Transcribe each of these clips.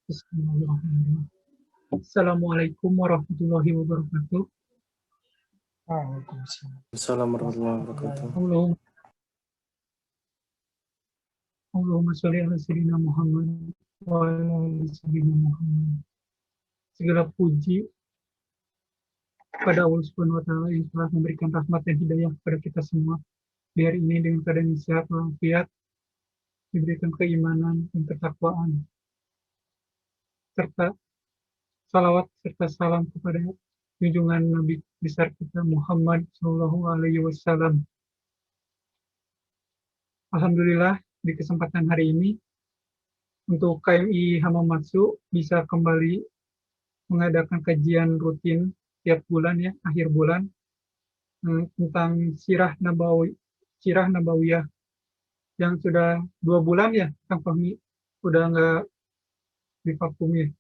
Bismillahirrahmanirrahim. Assalamualaikum warahmatullahi wabarakatuh. Waalaikumsalam. Assalamualaikum warahmatullahi wabarakatuh. Allahumma sholli ala sayyidina Muhammad wa ala ali sayyidina Muhammad. Segala puji pada Allah Subhanahu wa taala yang telah memberikan rahmat dan hidayah kepada kita semua di hari ini dengan keadaan sehat walafiat, diberikan keimanan dan ketakwaan, serta salawat serta salam kepada junjungan Nabi besar kita Muhammad Shallallahu Alaihi Wasallam. Alhamdulillah di kesempatan hari ini untuk KMI Hamamatsu bisa kembali mengadakan kajian rutin tiap bulan ya, akhir bulan tentang Sirah Nabawiyah yang sudah 2 bulan ya, Kang Fahmi udah nggak divakum ya.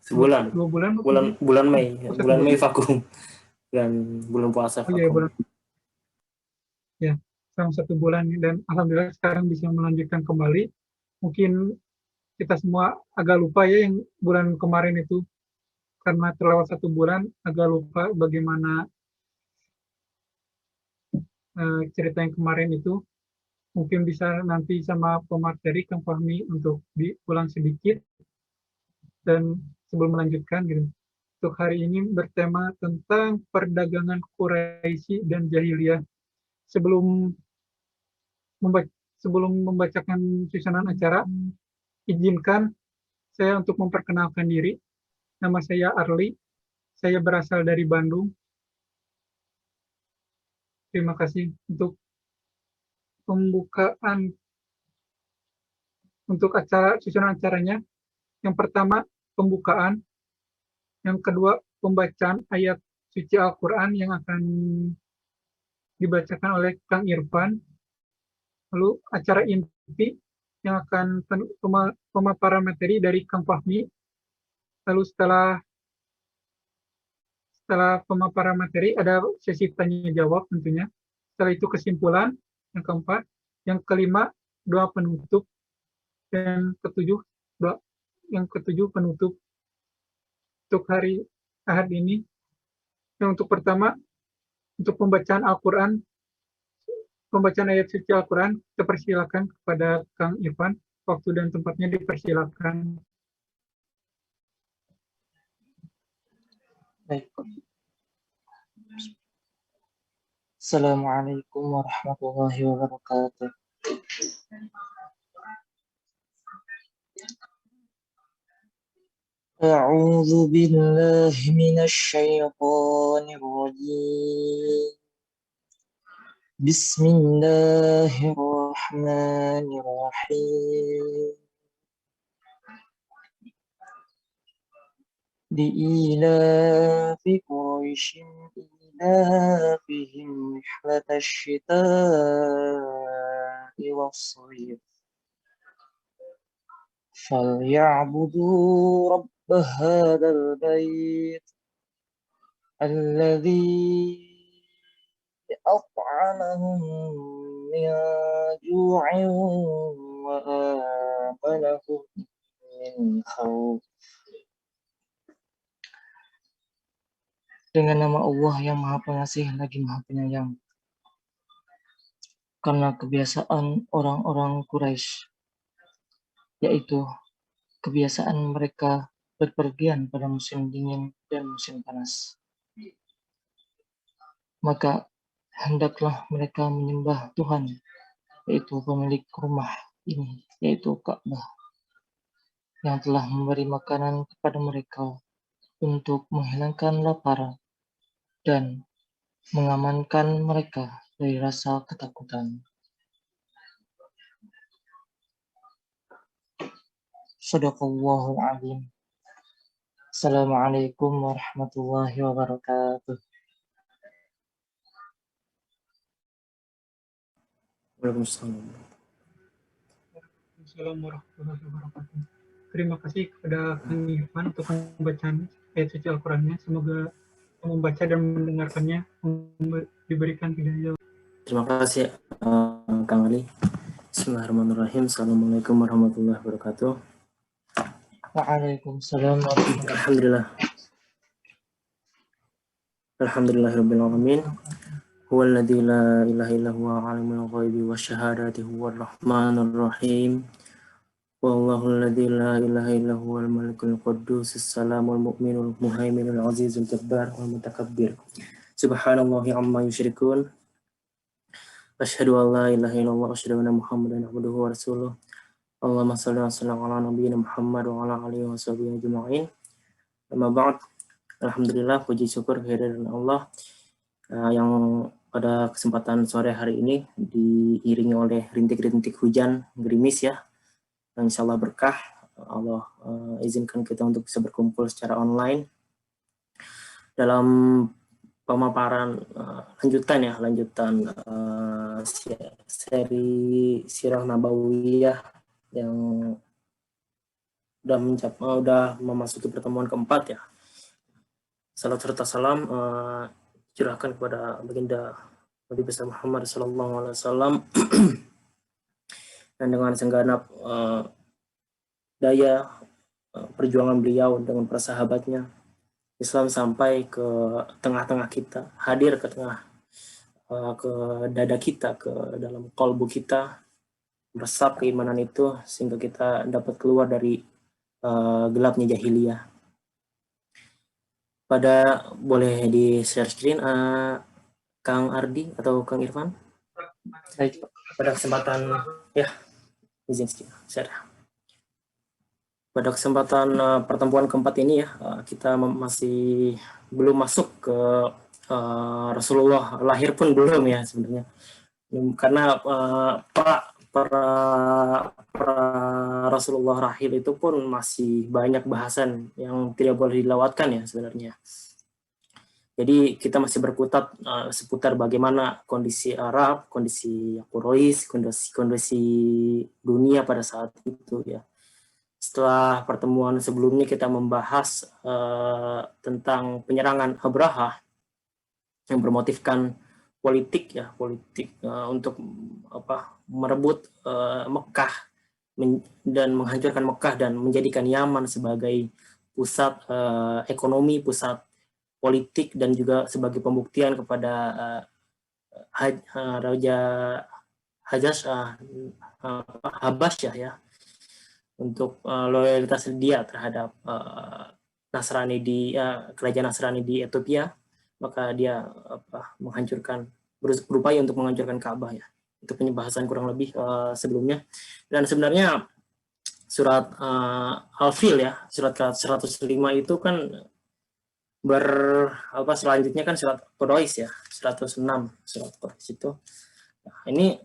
Sebulan. 2 bulan. Bulan Mei, bulan Mei bulan. vakum dan bulan puasa vakum. Oh iya, bulan. Ya, selama 1 bulan dan alhamdulillah sekarang bisa melanjutkan kembali. Mungkin kita semua agak lupa ya yang bulan kemarin itu karena terlewat 1 bulan agak lupa bagaimana cerita yang kemarin itu. Mungkin bisa nanti sama pemateri Kang Fahmi untuk diulang sedikit dan sebelum melanjutkan gitu. Untuk hari ini bertema tentang perdagangan Quraisy dan Jahiliyah. Sebelum membacakan susunan acara, izinkan saya untuk memperkenalkan diri. Nama saya Arli, saya berasal dari Bandung. Terima kasih untuk pembukaan untuk susunan acaranya. Yang pertama, pembukaan. Yang kedua, pembacaan ayat suci Al-Quran yang akan dibacakan oleh Kang Irfan. Lalu acara inti yang akan pemaparan materi dari Kang Fahmi. Lalu setelah pemaparan materi ada sesi tanya jawab tentunya. Setelah itu kesimpulan yang keempat. Yang kelima, doa penutup. Dan yang ketujuh penutup untuk hari Ahad ini. Yang untuk pertama, untuk pembacaan Al-Quran, pembacaan ayat suci Al-Quran, kita persilakan kepada Kang Irfan. Waktu dan tempatnya dipersilakan. Baik. Assalamualaikum warahmatullahi wabarakatuh. A'udzu billahi minasy syaithanir rajim. Bismillahirrahmanirrahim. Li'ilafi Quraisyin ilafihim rihlatash shita'i was-sayf. فليعبدوا رب هذا البيت الذي أطعمهم من جوع وآمنهم من خوف. Dengan nama Allah yang Maha Pengasih lagi Maha Penyayang. Karena kebiasaan orang-orang Quraisy, yaitu kebiasaan mereka berpergian pada musim dingin dan musim panas, maka hendaklah mereka menyembah Tuhan, yaitu pemilik rumah ini, yaitu Ka'bah, yang telah memberi makanan kepada mereka untuk menghilangkan lapar dan mengamankan mereka dari rasa ketakutan. Shadaqallahul Azim. Assalamualaikum warahmatullahi wabarakatuh. Waalaikumsalam. Assalamualaikum warahmatullahi wabarakatuh. Terima kasih kepada Kang Irfan untuk pembacaan ayat suci Al-Qurannya. Semoga membaca dan mendengarkannya diberikan hidayah. Terima kasih Kang Ali. Bismillahirrahmanirrahim. Assalamualaikum warahmatullahi wabarakatuh. Waalaikumsalam warahmatullahi Alhamdulillah. Alhamdulillahirabbil alamin. Huwallazi la ilaha illa huwa alimul ghaibi wasyahadati huwar rahmanur rahim. Wallahul ladzi la ilaha illa huwal malikul quddus salamul mu'minul muhaiminul azizul jabbar wal mutakabbir. Subhanallahi amma yusyrikun. Asyhadu an la ilaha illallah wa asyhadu anna Muhammadan abduhu wa rasuluh. Allahumma shalli wa sallim ala nabiyyina Muhammad wa ala alihi wa sahbihi ajma'in. Amma ba'd. Alhamdulillah, puji syukur kehadiran Allah yang pada kesempatan sore hari ini diiringi oleh rintik-rintik hujan gerimis ya, yang insya Allah berkah. Allah izinkan kita untuk bisa berkumpul secara online dalam pemaparan lanjutan seri Sirah Nabawiyah yang udah memasuki pertemuan keempat ya. Salam serta salam curahkan kepada baginda Nabi besar Muhammad SAW dan dengan segenap daya perjuangan beliau dengan para sahabatnya, Islam sampai ke tengah-tengah kita, hadir ke tengah ke dada kita, ke dalam kalbu kita, meresap keimanan itu sehingga kita dapat keluar dari gelapnya jahiliyah. Boleh di share screen Kang Ardi atau Kang Irfan? Baik. Pada kesempatan ya izin share. Pada kesempatan pertemuan keempat ini ya, kita masih belum masuk ke Rasulullah lahir pun belum ya sebenarnya, karena para Rasulullah rahil itu pun masih banyak bahasan yang tidak boleh dilewatkan ya sebenarnya. Jadi kita masih berkutat seputar bagaimana kondisi Arab, kondisi Quraisy, kondisi dunia pada saat itu ya. Setelah pertemuan sebelumnya kita membahas tentang penyerangan Abraha yang bermotifkan politik untuk merebut Mekah dan menghancurkan Mekah dan menjadikan Yaman sebagai pusat ekonomi, pusat politik dan juga sebagai pembuktian kepada Raja Habasyah ya, untuk loyalitas dia terhadap Nasrani kerajaan Nasrani di Ethiopia, maka dia berupaya untuk menghancurkan Ka'bah ya. Itu penjelasan kurang lebih sebelumnya. Dan sebenarnya surat Al-Fil ya, surat 105 itu kan selanjutnya kan surat Quraisy ya, 106 surat Quraisy itu. Nah, ini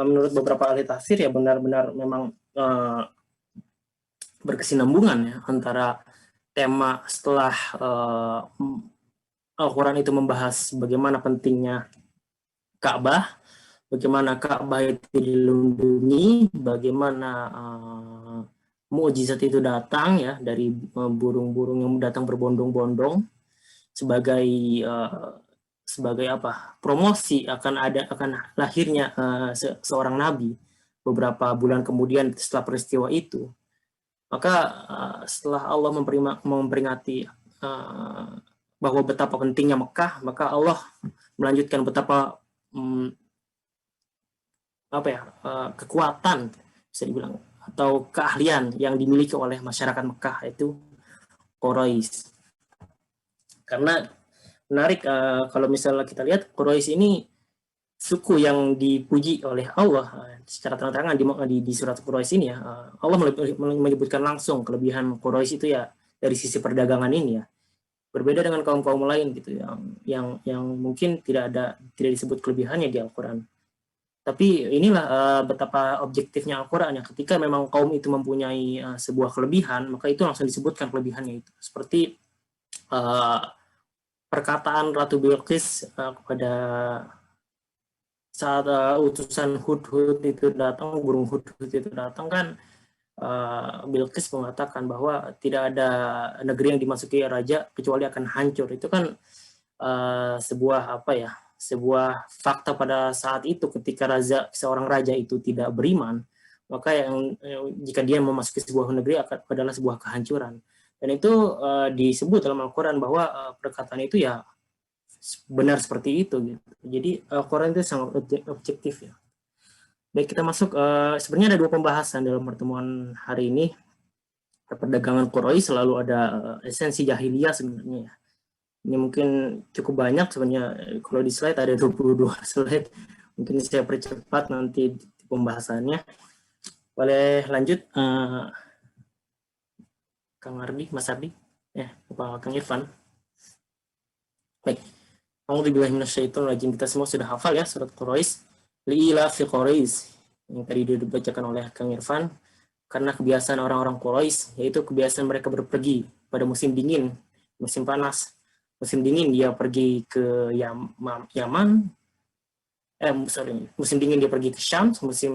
menurut beberapa ahli tafsir ya benar-benar memang berkesinambungan ya antara tema setelah Al-Quran itu membahas bagaimana pentingnya Ka'bah, bagaimana Ka'bah itu dilindungi, bagaimana mukjizat itu datang ya dari burung-burung yang datang berbondong-bondong sebagai promosi akan lahirnya seorang nabi beberapa bulan kemudian setelah peristiwa itu. Maka setelah Allah memperingati bahwa betapa pentingnya Mekah, maka Allah melanjutkan betapa kekuatan bisa dibilang atau keahlian yang dimiliki oleh masyarakat Mekah itu Quraisy. Karena menarik kalau misalnya kita lihat Quraisy ini suku yang dipuji oleh Allah secara terang-terangan di surat Quraisy ini ya. Allah menyebutkan langsung kelebihan Quraisy itu ya dari sisi perdagangan ini ya. Berbeda dengan kaum-kaum lain gitu yang mungkin tidak disebut kelebihannya di Al-Qur'an. Tapi inilah betapa objektifnya Al-Qur'an ya, ketika memang kaum itu mempunyai sebuah kelebihan, maka itu langsung disebutkan kelebihannya itu. Seperti perkataan Ratu Bilqis kepada saat utusan Hudhud itu datang, burung Hudhud itu datang kan, Bilqis mengatakan bahwa tidak ada negeri yang dimasuki raja kecuali akan hancur. Itu kan sebuah fakta pada saat itu ketika seorang raja itu tidak beriman, maka jika dia memasuki sebuah negeri adalah sebuah kehancuran. Dan itu disebut dalam Al-Quran bahwa perkataan itu ya benar seperti itu gitu. Jadi Al-Quran itu sangat objektif ya. Baik, kita masuk, sebenarnya ada dua pembahasan dalam pertemuan hari ini. Perdagangan Quraisy selalu ada esensi jahiliyah sebenarnya ya. Ini mungkin cukup banyak sebenarnya, kalau di slide ada 22 slide. Mungkin saya percepat nanti pembahasannya. Boleh lanjut, Kang Ardi, Mas Ardi, ya, Kang Irfan. Baik, A'udzubillahi minasyaitonir rajim. Kita semua sudah hafal ya surat Quraisy. Li'ilafi Quraisy yang tadi dibacakan oleh Kang Irfan, karena kebiasaan orang-orang Quraisy, yaitu kebiasaan mereka berpergi pada musim dingin, musim panas. Musim dingin dia pergi ke Yaman, musim dingin dia pergi ke Syam, musim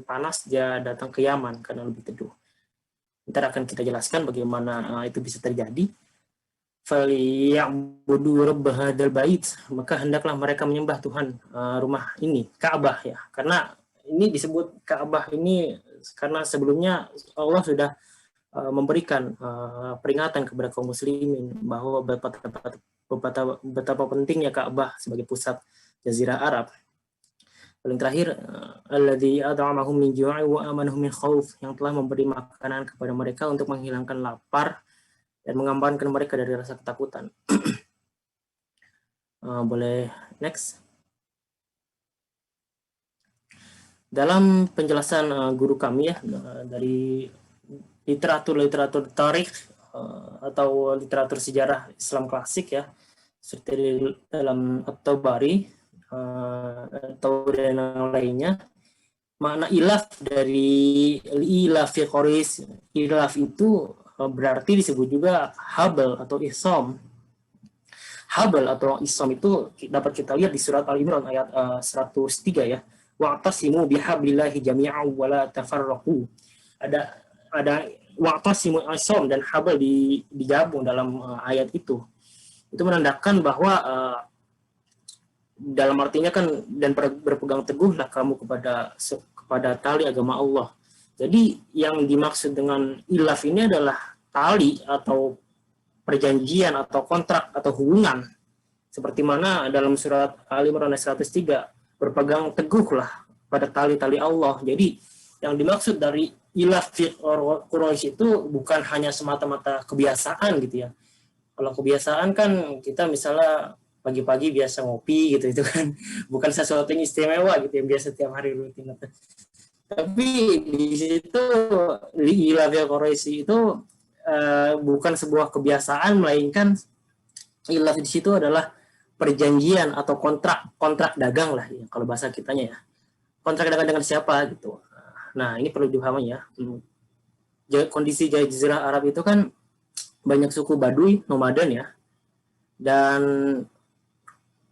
panas dia datang ke Yaman karena lebih teduh. Ntar akan kita jelaskan bagaimana itu bisa terjadi. Falyabudu rabb hadzal bait, maka hendaklah mereka menyembah Tuhan rumah ini, Ka'bah ya. Karena ini disebut Ka'bah ini karena sebelumnya Allah sudah memberikan peringatan kepada kaum muslimin bahwa betapa pentingnya Ka'bah sebagai pusat jazirah Arab. Paling terakhir, alladzi at'amahum min ju'i wa amanahum min khauf, yang telah memberi makanan kepada mereka untuk menghilangkan lapar dan mengamankan mereka dari rasa ketakutan. Boleh next. Dalam penjelasan guru kami ya, dari literatur tarikh atau literatur sejarah Islam klasik ya, seperti dalam At-Tabari atau dan yang lainnya, makna ilaf dari ilaf Quraisy, ilaf itu berarti disebut juga habl atau isom. Habl atau isom itu dapat kita lihat di surat Al-Imran ayat 103 ya. Wa'tasimu bihablillahi jami'an wa la tafarraqu. Ada wa'tasimu isom dan habl digabung dalam ayat itu. Itu menandakan bahwa dalam artinya kan, dan berpegang teguhlah kamu kepada tali agama Allah. Jadi yang dimaksud dengan ilaf ini adalah tali atau perjanjian atau kontrak atau hubungan. Seperti mana dalam surat Al-Imran 103, berpegang teguhlah pada tali-tali Allah. Jadi yang dimaksud dari ilaf Quraisy itu bukan hanya semata-mata kebiasaan gitu ya. Kalau kebiasaan kan kita misalnya pagi-pagi biasa ngopi gitu, itu kan bukan sesuatu yang istimewa gitu yang biasa tiap hari rutin. Tapi di situ ilaf Quraisy itu bukan sebuah kebiasaan, melainkan ilaf di situ adalah perjanjian atau kontrak dagang lah ya, kalau bahasa kitanya ya. Kontrak dagang dengan siapa gitu. Nah, ini perlu dipahami ya. Kondisi jazirah Arab itu kan banyak suku Baduy, nomaden ya. Dan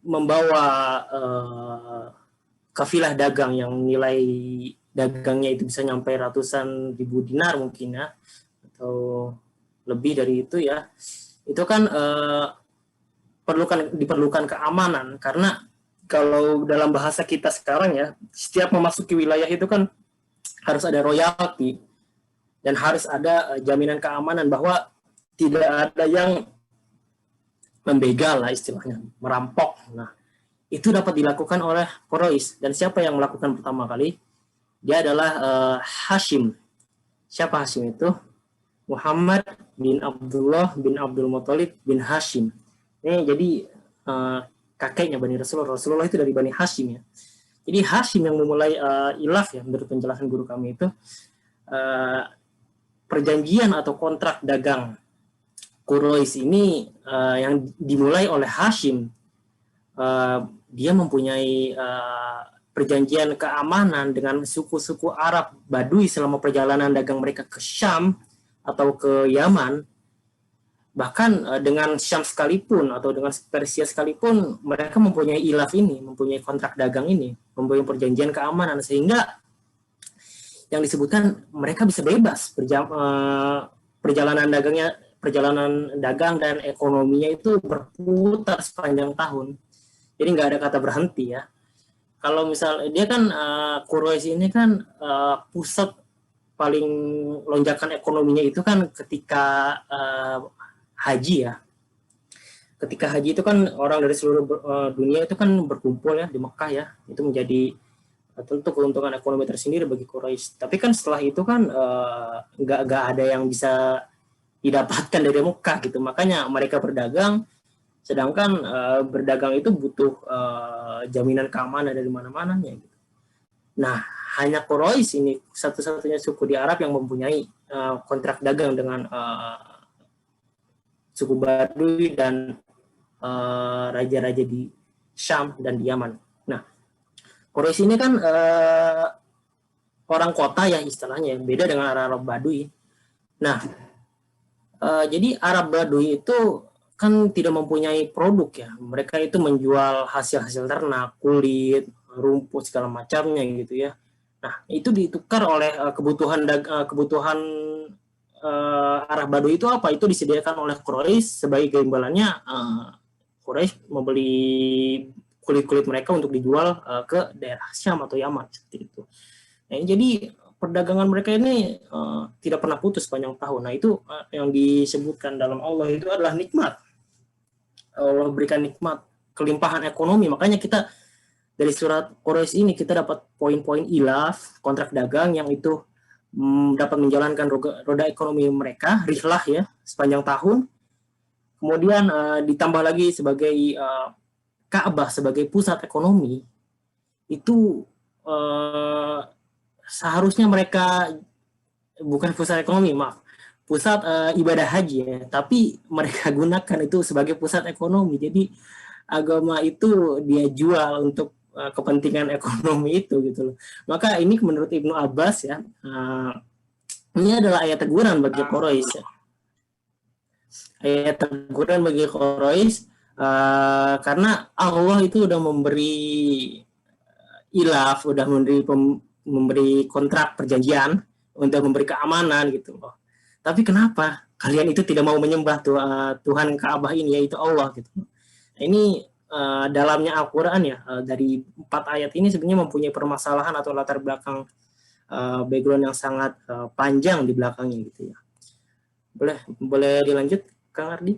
membawa kafilah dagang yang nilai dagangnya itu bisa nyampe ratusan ribu dinar mungkin ya, atau lebih dari itu ya. Itu kan diperlukan keamanan, karena kalau dalam bahasa kita sekarang ya, setiap memasuki wilayah itu kan harus ada royalti dan harus ada jaminan keamanan bahwa tidak ada yang membegal lah istilahnya, merampok. Nah, itu dapat dilakukan oleh Quraisy. Dan siapa yang melakukan pertama kali? Dia adalah Hashim. Siapa Hashim itu? Muhammad bin Abdullah bin Abdul Muthalib bin Hashim. Ini jadi kakeknya Bani Rasulullah. Rasulullah itu dari Bani Hashim ya. Jadi Hashim yang memulai ilaf ya, menurut penjelasan guru kami itu, perjanjian atau kontrak dagang Quraisy ini yang dimulai oleh Hashim. Dia mempunyai perjanjian keamanan dengan suku-suku Arab Baduy selama perjalanan dagang mereka ke Syam atau ke Yaman. Bahkan dengan Syam sekalipun atau dengan Persia sekalipun, mereka mempunyai ilaf ini, mempunyai kontrak dagang ini, mempunyai perjanjian keamanan, sehingga yang disebutkan mereka bisa bebas perjalanan dagang dan ekonominya itu berputar sepanjang tahun. Jadi nggak ada kata berhenti ya. kalau misal dia kan Quraisy ini kan pusat paling lonjakan ekonominya itu kan ketika haji ya. Ketika haji itu kan orang dari seluruh dunia itu kan berkumpul ya di Mekah ya. Itu menjadi tentu keuntungan ekonomi tersendiri bagi Quraisy. Tapi kan setelah itu kan nggak ada yang bisa didapatkan dari Mekah gitu. Makanya mereka berdagang, sedangkan berdagang itu butuh jaminan keamanan dari mana-mananya. Gitu. Nah, hanya Quraisy ini satu-satunya suku di Arab yang mempunyai kontrak dagang dengan suku Baduy dan raja-raja di Syam dan di Yaman. Nah, Quraisy ini kan orang kota ya istilahnya, beda dengan Arab Baduy. Nah, jadi Arab Baduy itu kan tidak mempunyai produk ya. Mereka itu menjual hasil-hasil ternak, kulit, rumput segala macamnya gitu ya. Nah, itu ditukar oleh kebutuhan Arab Baduy itu apa? Itu disediakan oleh Quraisy sebagai imbalannya. Quraisy membeli kulit-kulit mereka untuk dijual ke daerah Syam atau Yaman seperti itu. Nah, jadi perdagangan mereka ini tidak pernah putus sepanjang tahun. Nah, itu yang disebutkan dalam Allah itu adalah nikmat. Allah berikan nikmat, kelimpahan ekonomi. Makanya kita dari surat Quraisy ini kita dapat poin-poin ilaf, kontrak dagang yang itu dapat menjalankan roda ekonomi mereka, rihlah ya, sepanjang tahun. Kemudian ditambah lagi sebagai Ka'bah sebagai pusat ekonomi, itu seharusnya mereka bukan pusat ekonomi, maaf, pusat ibadah haji ya, tapi mereka gunakan itu sebagai pusat ekonomi. Jadi agama itu dia jual untuk kepentingan ekonomi itu gitu loh. Maka ini menurut Ibnu Abbas ya, ini adalah ayat teguran bagi Quraisy. Ya. Ayat teguran bagi Quraisy karena Allah itu udah memberi ilaf, udah memberi kontrak perjanjian untuk memberi keamanan gitu loh. Tapi kenapa kalian itu tidak mau menyembah Tuhan Ka'bah ini, yaitu Allah gitu. Ini dalamnya Al-Quran ya, dari 4 ayat ini sebenarnya mempunyai permasalahan atau latar belakang background yang sangat panjang di belakangnya gitu ya. Boleh dilanjut Kang Ardi?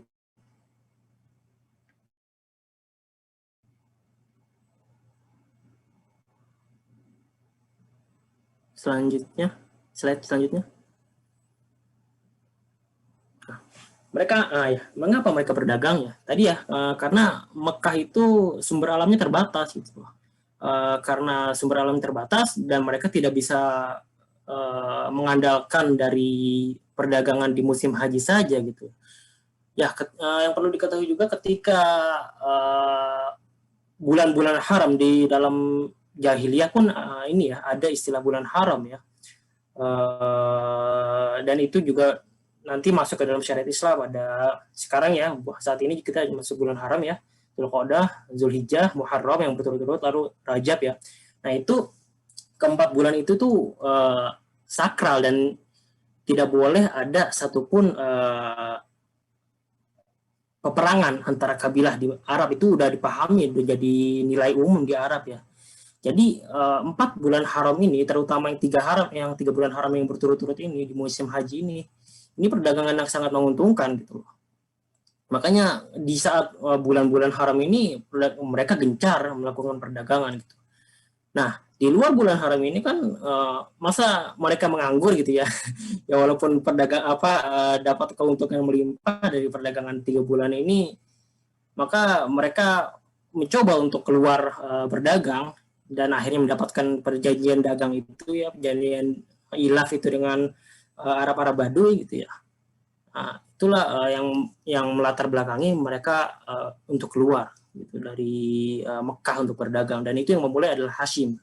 Slide selanjutnya. Mereka mengapa mereka berdagang ya? Tadi ya karena Mekah itu sumber alamnya terbatas gitu. Karena sumber alam terbatas dan mereka tidak bisa mengandalkan dari perdagangan di musim haji saja gitu. Ya, yang perlu diketahui juga ketika bulan-bulan haram di dalam jahiliyah pun ini ya ada istilah bulan haram ya. Dan itu juga nanti masuk ke dalam syariat Islam. Ada sekarang ya, saat ini kita masuk bulan haram ya, Dzulqa'dah, Zulhijjah, Muharram yang berturut-turut, lalu Rajab ya. Nah itu keempat bulan itu tuh sakral dan tidak boleh ada satupun peperangan antara kabilah di Arab. Itu udah dipahami, udah jadi nilai umum di Arab ya. Jadi 4 bulan haram ini, terutama yang 3 bulan haram yang berturut-turut ini di musim haji ini perdagangan yang sangat menguntungkan gitu loh. Makanya di saat bulan-bulan haram ini mereka gencar melakukan perdagangan gitu. Nah, di luar bulan haram ini kan masa mereka menganggur gitu ya. Ya walaupun dapat keuntungan melimpah dari perdagangan 3 bulan ini, maka mereka mencoba untuk keluar berdagang dan akhirnya mendapatkan perjanjian dagang itu ya, perjanjian ilaf itu dengan Arab-Arab Baduy gitu ya. Nah, itulah yang melatar belakangi mereka untuk keluar gitu dari Mekah untuk berdagang, dan itu yang memulai adalah Hashim.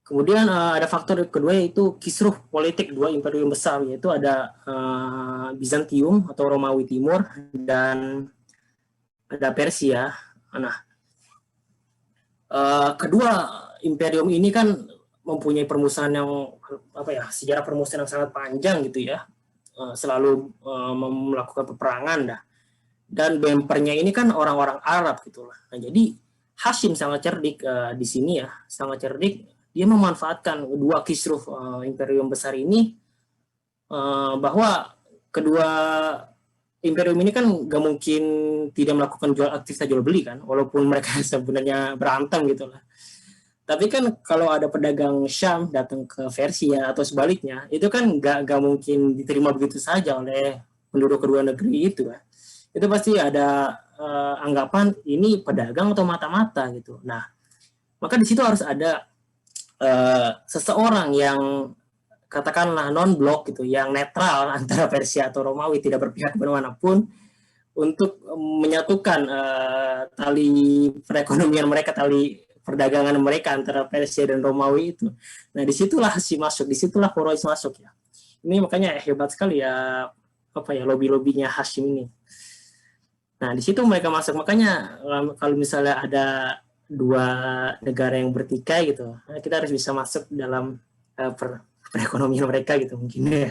Kemudian ada faktor kedua yaitu kisruh politik 2 imperium besar, yaitu ada Bizantium atau Romawi Timur dan ada Persia. Nah, kedua imperium ini kan mempunyai permusuhan yang sejarah permusuhan yang sangat panjang gitu ya, selalu melakukan peperangan dah, dan bempernya ini kan orang-orang Arab gitu lah. Nah, jadi Hashim sangat cerdik di sini ya, sangat cerdik. Dia memanfaatkan dua kisruh imperium besar ini, bahwa kedua imperium ini kan gak mungkin tidak melakukan aktivitas jual beli kan, walaupun mereka sebenarnya berantem gitu lah. Tapi kan kalau ada pedagang Syam datang ke Persia atau sebaliknya, itu kan gak mungkin diterima begitu saja oleh penduduk kedua negeri itu kan. Itu pasti ada anggapan ini pedagang atau mata-mata gitu. Nah, maka di situ harus ada seseorang yang katakanlah non-blok gitu, yang netral antara Persia atau Romawi, tidak berpihak kemanapun, untuk menyatukan tali perekonomian mereka, tali perdagangan mereka antara Persia dan Romawi itu. Nah, disitulah Hashim masuk, disitulah Quraisy masuk ya. Ini makanya hebat sekali ya, apa ya, lobby-lobbynya Hashim ini. Nah, di situ mereka masuk. Makanya kalau misalnya ada dua negara yang bertikai gitu, kita harus bisa masuk dalam perekonomian mereka gitu mungkin ya.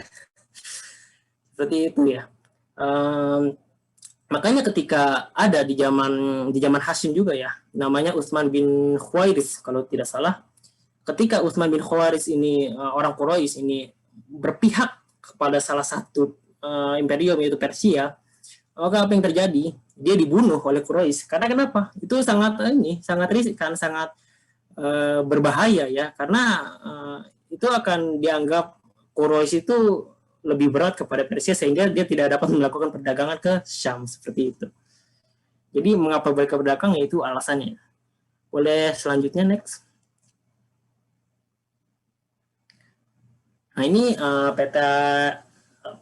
Seperti itu ya. Makanya ketika ada di zaman Hashim juga ya, namanya Utsman bin Khuwairits kalau tidak salah. Ketika Utsman bin Khuwairits ini orang Quraisy ini berpihak kepada salah satu imperium yaitu Persia, maka apa yang terjadi? Dia dibunuh oleh Quraisy. Karena kenapa? Itu sangat riskan, sangat berbahaya ya, karena itu akan dianggap Quraisy itu lebih berat kepada Persia sehingga dia tidak dapat melakukan perdagangan ke Syam seperti itu. Jadi mengapa mereka berdagang, yaitu alasannya. Boleh selanjutnya next. Nah, ini peta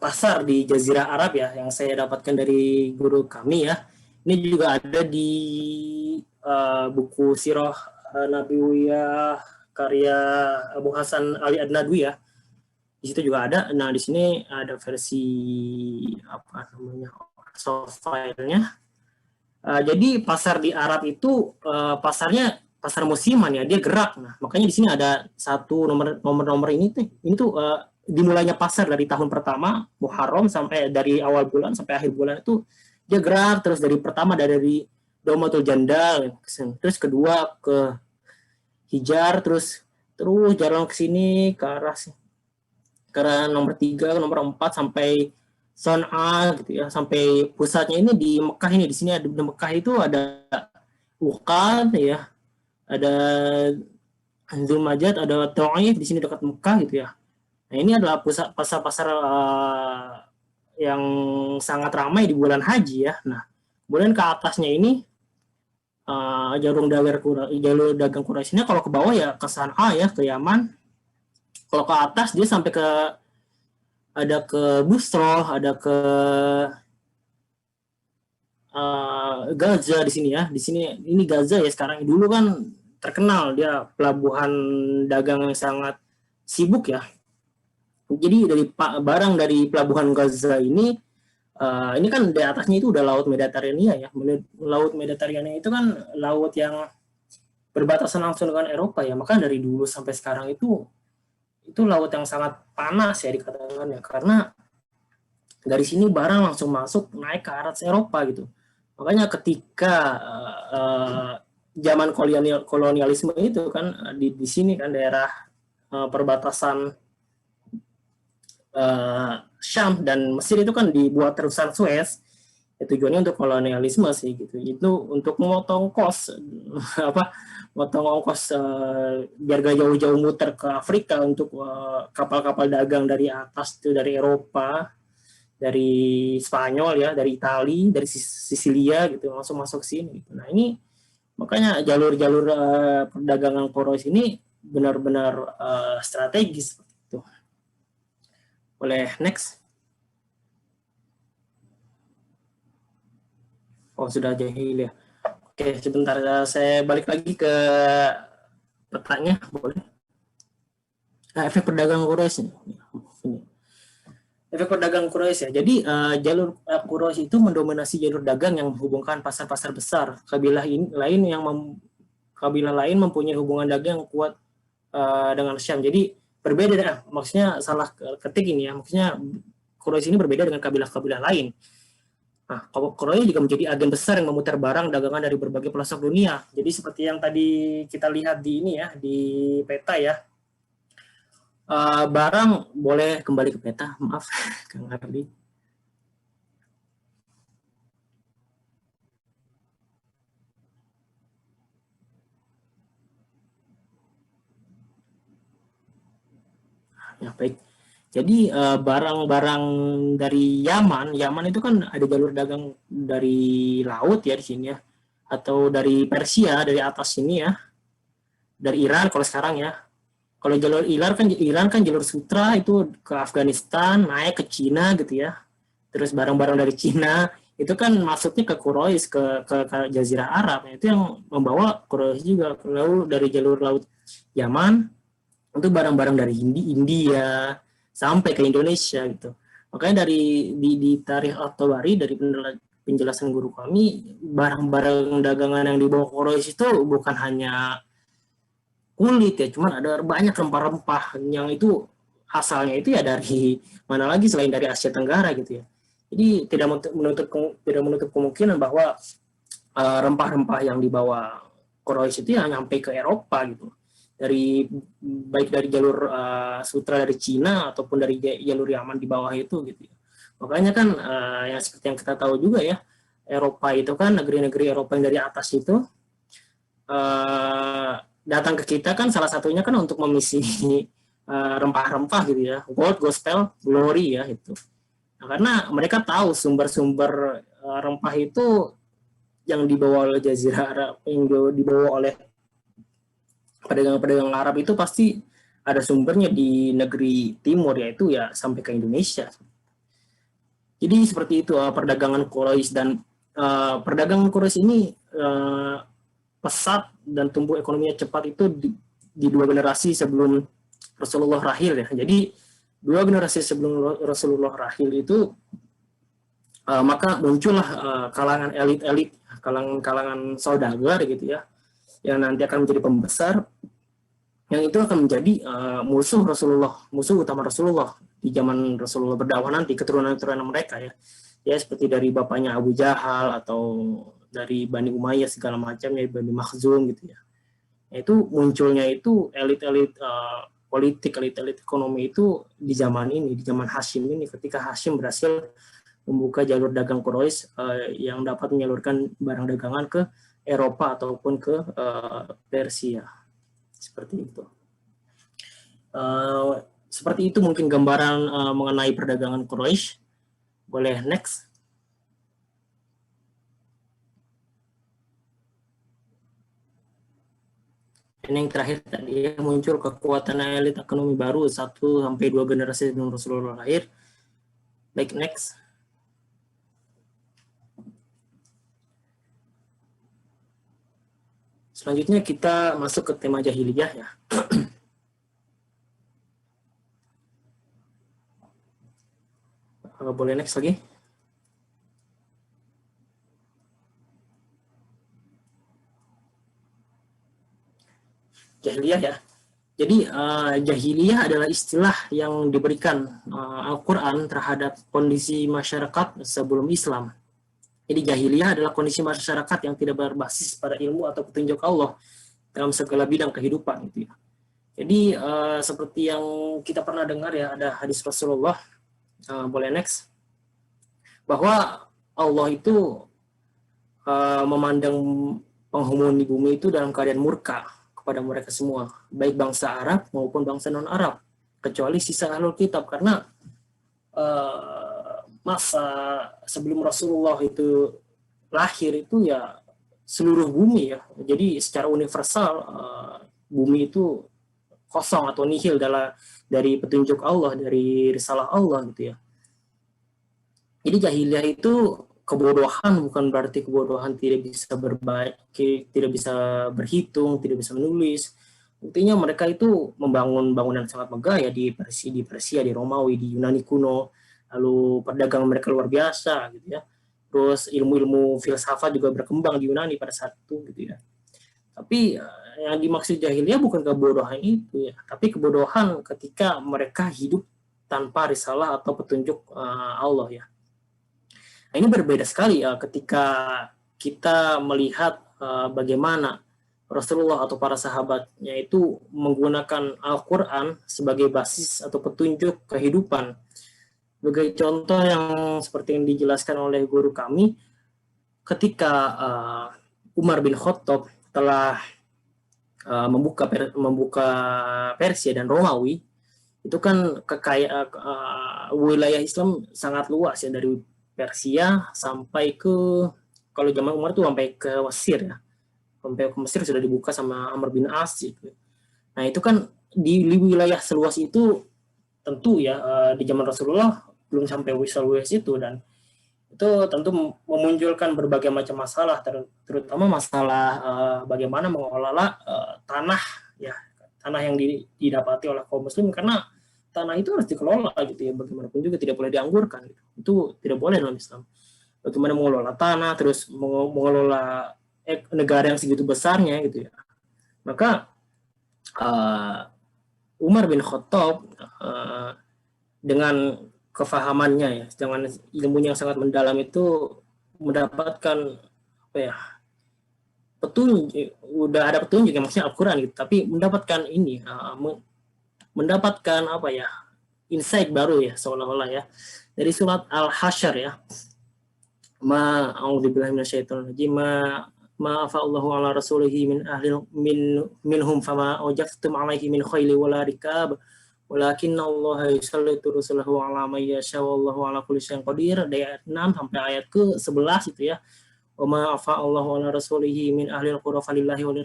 pasar di Jazirah Arab ya, yang saya dapatkan dari guru kami ya. Ini juga ada di buku Sirah Nabawiyah karya Abu Hasan Ali Ad-Nadwi ya. Di situ juga ada. Nah, di sini ada versi apa namanya, soft file-nya. Jadi pasar di Arab itu pasarnya pasar musiman ya, dia gerak. Nah, makanya di sini ada satu nomor ini tuh dimulainya pasar dari tahun pertama Muharram sampai dari awal bulan sampai akhir bulan itu dia gerak terus, dari pertama dari Daumatul Jandal, terus kedua ke Hijar, terus jalan ke sini ke arah nomor 3, nomor 4 sampai Son'a gitu ya, sampai pusatnya ini di Mekah ini. Di sini ada, di Mekah itu ada Uqad ya, ada Zulmajad, ada Ta'if di sini dekat Mekah gitu ya. Nah, ini adalah pusat pasar-pasar yang sangat ramai di bulan haji ya. Nah, kemudian ke atasnya ini jalur dagang Quraisy ini, kalau ke bawah ya ke San'a ya, ke Yaman. Kalau ke atas dia sampai ke ada ke Bustroh, ada ke Gaza di sini ya. Di sini ini Gaza ya sekarang. Dulu kan terkenal dia pelabuhan dagang yang sangat sibuk ya. Jadi dari barang dari pelabuhan Gaza ini kan di atasnya itu udah Laut Mediterania ya. Laut Mediterania itu kan laut yang berbatasan langsung dengan Eropa ya. Maka dari dulu sampai sekarang itu laut yang sangat panas ya dikatakan ya, karena dari sini barang langsung masuk naik ke arah Eropa gitu. Makanya ketika zaman kolonialisme itu kan di sini kan daerah perbatasan Syam dan Mesir itu kan dibuat terusan Suez. Ya, tujuannya untuk kolonialisme sih gitu. Itu untuk memotong kos motong ongkos biar gak jauh-jauh muter ke Afrika untuk kapal-kapal dagang dari atas itu, dari Eropa, dari Spanyol ya, dari Itali, dari Sisilia gitu, langsung masuk sini gitu. Nah, ini makanya jalur-jalur perdagangan Quraisy ini benar-benar strategis gitu. Boleh next. Oh, sudah jahil ya. Oke, sebentar saya balik lagi ke petanya, boleh. Nah, efek perdagangan Quraisy. Efek perdagangan Quraisy ya. Jadi jalur Quraisy itu mendominasi jalur dagang yang menghubungkan pasar-pasar besar. Kabilah lain mempunyai hubungan dagang yang kuat dengan Syam. Jadi berbeda, maksudnya salah ketik ini ya. Maksudnya Quraisy ini berbeda dengan kabilah-kabilah lain. Nah, Quraisy juga menjadi agen besar yang memutar barang dagangan dari berbagai pelosok dunia. Jadi seperti yang tadi kita lihat di ini ya, di peta ya. Barang boleh kembali ke peta, maaf Kang Ardi. Ya, baik. Jadi barang-barang dari Yaman itu kan ada jalur dagang dari laut ya di sini ya, atau dari Persia dari atas sini ya, dari Iran kalau sekarang ya. Kalau jalur Iran kan jalur sutra itu ke Afghanistan, naik ke Cina gitu ya. Terus barang-barang dari Cina itu kan masuknya ke Quraisy ke Jazirah Arab. Itu yang membawa Quraisy juga. Lalu dari jalur laut Yaman itu barang-barang dari India sampai ke Indonesia gitu. Makanya di Tarikh At-Tabari dari penjelasan guru kami, barang-barang dagangan yang dibawa Quraisy itu bukan hanya kulit ya, cuman ada banyak rempah-rempah yang itu asalnya itu ya dari mana lagi selain dari Asia Tenggara gitu ya. Jadi tidak menutup kemungkinan bahwa rempah-rempah yang dibawa Quraisy itu ya nyampe ke Eropa gitu. Baik dari jalur sutra dari Cina ataupun dari jalur Yaman di bawah itu gitu ya. Makanya kan yang seperti yang kita tahu juga ya, Eropa itu kan negeri-negeri Eropa yang dari atas itu datang ke kita kan salah satunya kan untuk memisi rempah-rempah gitu ya, gold, gospel, glory ya itu. Nah, karena mereka tahu sumber-sumber rempah itu yang dibawa oleh Jazirah Arab, yang dibawa oleh pedagang-pedagang Arab itu pasti ada sumbernya di negeri timur, yaitu ya sampai ke Indonesia. Jadi seperti itu perdagangan Quraisy, dan perdagangan Quraisy ini pesat dan tumbuh ekonominya cepat itu di 2 generasi sebelum Rasulullah rahil ya. Jadi 2 generasi sebelum Rasulullah rahil itu maka muncullah kalangan elit-elit, kalangan saudagar gitu ya, yang nanti akan menjadi pembesar, yang itu akan menjadi musuh utama Rasulullah di zaman Rasulullah berdakwah nanti, keturunan-keturunan mereka ya. Ya seperti dari bapaknya Abu Jahal atau dari Bani Umayyah segala macam ya, Bani Makhzum gitu ya. Itu munculnya itu elit-elit politik, elit-elit ekonomi itu di zaman ini, di zaman Hashim ini, ketika Hashim berhasil membuka jalur dagang Quraisy yang dapat menyalurkan barang dagangan ke Eropa ataupun ke Persia. Seperti itu. Seperti itu mungkin gambaran mengenai perdagangan Quraisy. Boleh next. Ini yang terakhir tadi ya, muncul kekuatan elit ekonomi baru 1 sampai 2 generasi sebelum Rasulullah lahir. Baik, next. Selanjutnya kita masuk ke tema jahiliyah ya. Boleh next lagi. Jahiliyah ya. Jadi jahiliyah adalah istilah yang diberikan Al-Quran terhadap kondisi masyarakat sebelum Islam. Jadi jahiliyah adalah kondisi masyarakat yang tidak berbasis pada ilmu atau petunjuk Allah dalam segala bidang kehidupan gitu ya. Jadi seperti yang kita pernah dengar ya, ada hadis Rasulullah, boleh next, bahwa Allah itu memandang penghuni bumi itu dalam keadaan murka kepada mereka semua, baik bangsa Arab maupun bangsa non-Arab, kecuali sisa ahlul kitab, karena masa sebelum Rasulullah itu lahir itu ya seluruh bumi ya, jadi secara universal bumi itu kosong atau nihil dari petunjuk Allah, dari risalah Allah gitu ya. Jadi jahiliyah itu kebodohan, bukan berarti kebodohan tidak bisa berbaik, tidak bisa berhitung, tidak bisa menulis. Buktinya mereka itu membangun bangunan sangat megah ya di Persia, di Romawi, di Yunani kuno. Lalu perdagangan mereka luar biasa gitu ya. Terus ilmu-ilmu filsafat juga berkembang di Yunani pada saat itu gitu ya. Tapi yang dimaksud jahiliyah bukan kebodohan itu ya, tapi kebodohan ketika mereka hidup tanpa risalah atau petunjuk Allah ya. Nah, ini berbeda sekali ketika kita melihat bagaimana Rasulullah atau para sahabatnya itu menggunakan Al-Quran sebagai basis atau petunjuk kehidupan. Sebagai contoh yang seperti yang dijelaskan oleh guru kami, ketika Umar bin Khattab telah membuka Persia dan Romawi, itu kan wilayah Islam sangat luas ya, dari Persia sampai ke, kalau zaman Umar tuh sampai ke Mesir ya, sampai ke Mesir sudah dibuka sama Amr bin As gitu. Nah itu kan di wilayah seluas itu tentu ya di zaman Rasulullah belum sampai seluas itu, dan itu tentu memunculkan berbagai macam masalah, terutama masalah bagaimana mengelola tanah ya, tanah yang didapati oleh kaum muslim, karena tanah itu harus dikelola gitu ya, bagaimanapun juga tidak boleh dianggurkan gitu. Itu tidak boleh dalam Islam. Bagaimana mengelola tanah, terus mengelola negara yang segitu besarnya gitu ya. Maka Umar bin Khattab dengan kefahamannya ya, dengan ilmunya yang sangat mendalam itu mendapatkan apa ya, petunjuk, udah ada petunjuk yang maksudnya Al-Quran gitu, tapi mendapatkan ini mendapatkan apa ya, insight baru ya, seolah-olah ya, dari surat Al-Hasyr ya, a'udzubillahi minasyaitonirrajim, ma afa'allahu ala rasulihi minhum fama awjaftum alaihi min khayli wala rikab walakin Allah yusallitu rusulahu ala may yasha wallahu ala kulli syai'in qadir, ayat 6 sampai ayat ke-11 itu ya. Wa ma afa'allahu ala rasulihi min ahli al-qura falillahi walil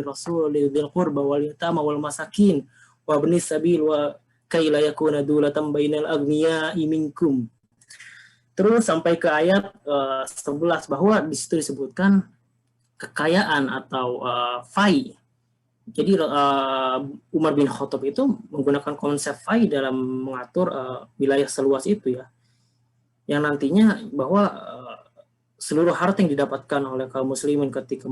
rasul lidhil qurba wal yatama wal masakin wa ibnis sabil wa kay la yakuna dulatan bainal aghniya'i minkum. Terus sampai ke ayat 11, bahwa di situ disebutkan kekayaan atau fai. Jadi Umar bin Khattab itu menggunakan konsep fai dalam mengatur wilayah seluas itu ya, yang nantinya bahwa seluruh harta yang didapatkan oleh kaum muslimin ketika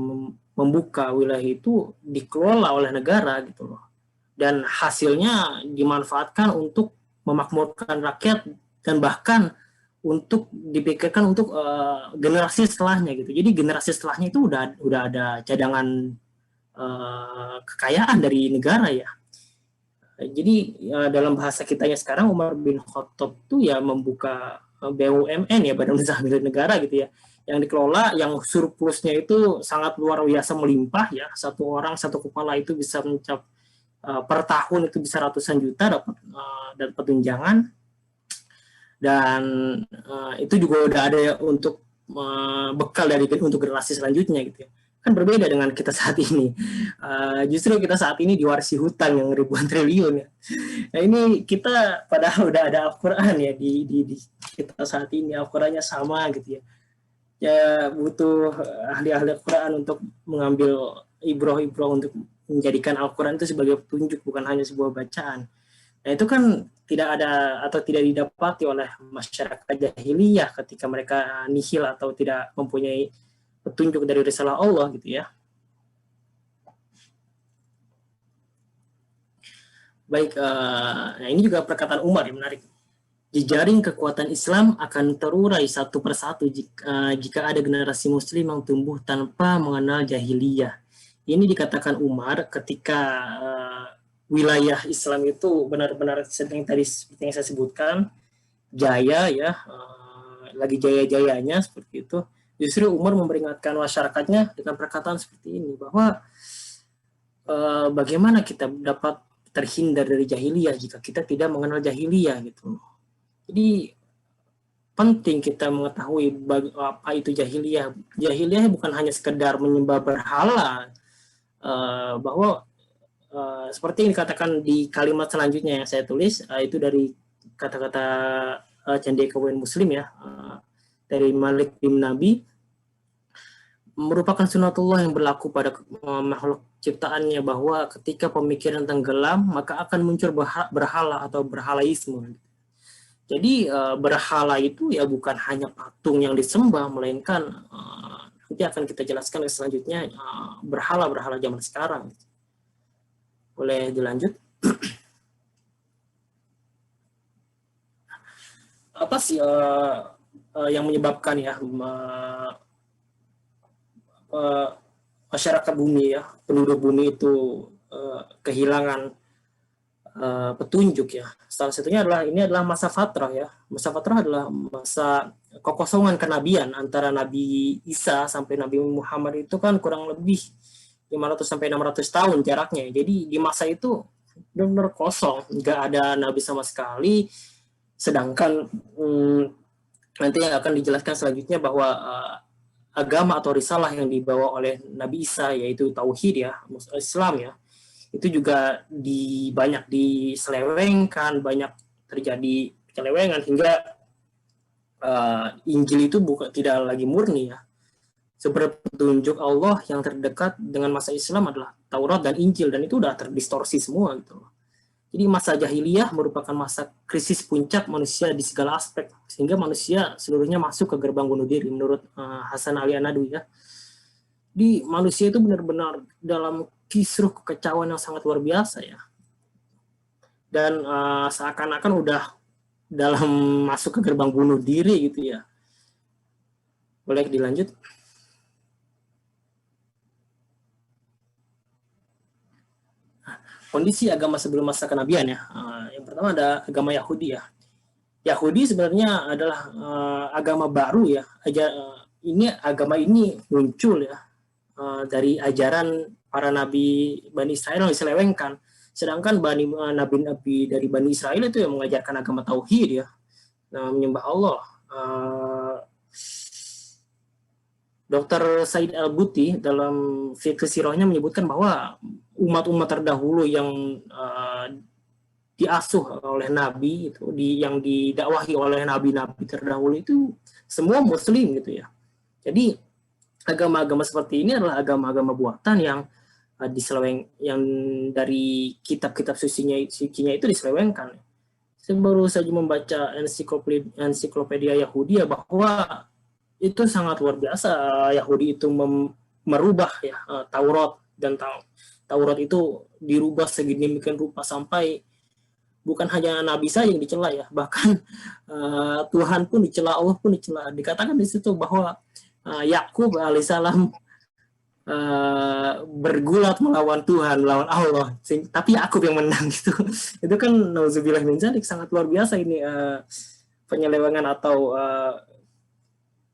membuka wilayah itu dikelola oleh negara gitu loh, dan hasilnya dimanfaatkan untuk memakmurkan rakyat dan bahkan untuk dipikirkan untuk generasi setelahnya gitu. Jadi generasi setelahnya itu udah ada cadangan kekayaan dari negara ya. Jadi dalam bahasa kitanya sekarang, Umar bin Khattab itu ya membuka BUMN ya, Badan Usaha Milik Negara gitu ya, yang dikelola, yang surplusnya itu sangat luar biasa melimpah ya. Satu orang, satu kepala itu bisa mencapai per tahun itu bisa ratusan juta dapat tunjangan, dan itu juga udah ada ya untuk bekal untuk generasi selanjutnya gitu ya. Kan berbeda dengan kita saat ini. Justru kita saat ini diwarisi hutang yang ribuan triliun ya. Nah ini kita padahal udah ada Al-Quran ya di kita saat ini, Al-Qurannya sama gitu ya. Ya butuh ahli-ahli Al-Quran untuk mengambil ibroh-ibroh untuk menjadikan Al-Quran itu sebagai petunjuk, bukan hanya sebuah bacaan. Nah itu kan tidak ada atau tidak didapati oleh masyarakat jahiliyah ketika mereka nihil atau tidak mempunyai petunjuk dari risalah Allah gitu ya. Baik, nah ini juga perkataan Umar yang menarik. Jejaring kekuatan Islam akan terurai satu persatu jika ada generasi muslim yang tumbuh tanpa mengenal jahiliyah. Ini dikatakan Umar ketika wilayah Islam itu benar-benar sedang tadi seperti yang saya sebutkan, jaya ya, lagi jaya-jayanya seperti itu. Justru Umar memperingatkan masyarakatnya dengan perkataan seperti ini, bahwa bagaimana kita dapat terhindar dari jahiliyah jika kita tidak mengenal jahiliyah gitu. Jadi penting kita mengetahui apa itu jahiliyah. Jahiliyah bukan hanya sekedar menyembah berhala, bahwa seperti yang dikatakan di kalimat selanjutnya yang saya tulis, itu dari kata-kata cendekiawan Muslim ya, dari Malik bin Nabi, merupakan sunatullah yang berlaku pada makhluk ciptaannya, bahwa ketika pemikiran tenggelam maka akan muncul berhala atau berhalaisme. Jadi berhala itu ya bukan hanya patung yang disembah, melainkan nanti akan kita jelaskan selanjutnya berhala-berhala zaman sekarang. Boleh dilanjut? Apa sih yang menyebabkan ya masyarakat bumi ya, penduduk bumi itu kehilangan petunjuk ya. Salah satunya adalah ini adalah masa fatrah ya. Masa fatrah adalah masa kekosongan kenabian antara Nabi Isa sampai Nabi Muhammad itu kan kurang lebih 500 sampai 600 tahun jaraknya. Jadi di masa itu benar-benar kosong, nggak ada nabi sama sekali. Sedangkan nanti yang akan dijelaskan selanjutnya bahwa agama atau risalah yang dibawa oleh Nabi Isa yaitu tauhid ya, Islam ya, itu juga banyak diselewengkan, banyak terjadi penyelewengan hingga Injil itu tidak lagi murni ya. Sebenarnya petunjuk Allah yang terdekat dengan masa Islam adalah Taurat dan Injil, dan itu udah terdistorsi semua gitu. Jadi masa jahiliyah merupakan masa krisis puncak manusia di segala aspek, sehingga manusia seluruhnya masuk ke gerbang bunuh diri menurut Hasan Ali An-Nadwi ya. Di manusia itu benar-benar dalam kisruh kekacauan yang sangat luar biasa ya. Dan seakan-akan udah dalam masuk ke gerbang bunuh diri gitu ya. Boleh dilanjut? Kondisi agama sebelum masa kenabian ya. Yang pertama ada agama Yahudi ya. Yahudi sebenarnya adalah agama baru ya. Agama ini muncul ya dari ajaran para nabi Bani Israel yang diselewengkan. Sedangkan nabi-nabi dari Bani Israel itu yang mengajarkan agama tauhid ya. Menyembah Allah. Dr. Said Al-Buti dalam fikih sirahnya menyebutkan bahwa umat-umat terdahulu yang diasuh oleh Nabi itu, yang didakwahi oleh nabi-nabi terdahulu itu semua Muslim gitu ya. Jadi agama-agama seperti ini adalah agama-agama buatan yang yang dari kitab-kitab sucinya itu diselewengkan. Saya baru saja membaca ensiklopedia Yahudi ya, bahwa itu sangat luar biasa. Yahudi itu merubah ya Taurat, dan Taurat itu dirubah sedemikian rupa sampai bukan hanya Nabi saja yang dicela ya, bahkan Tuhan pun dicela, Allah pun dicela. Dikatakan di situ bahwa Yakub alaihissalam bergulat melawan Tuhan, melawan Allah, tapi Yakub yang menang gitu. Itu kan nauzubillah min dzalik, sangat luar biasa ini penyelewengan atau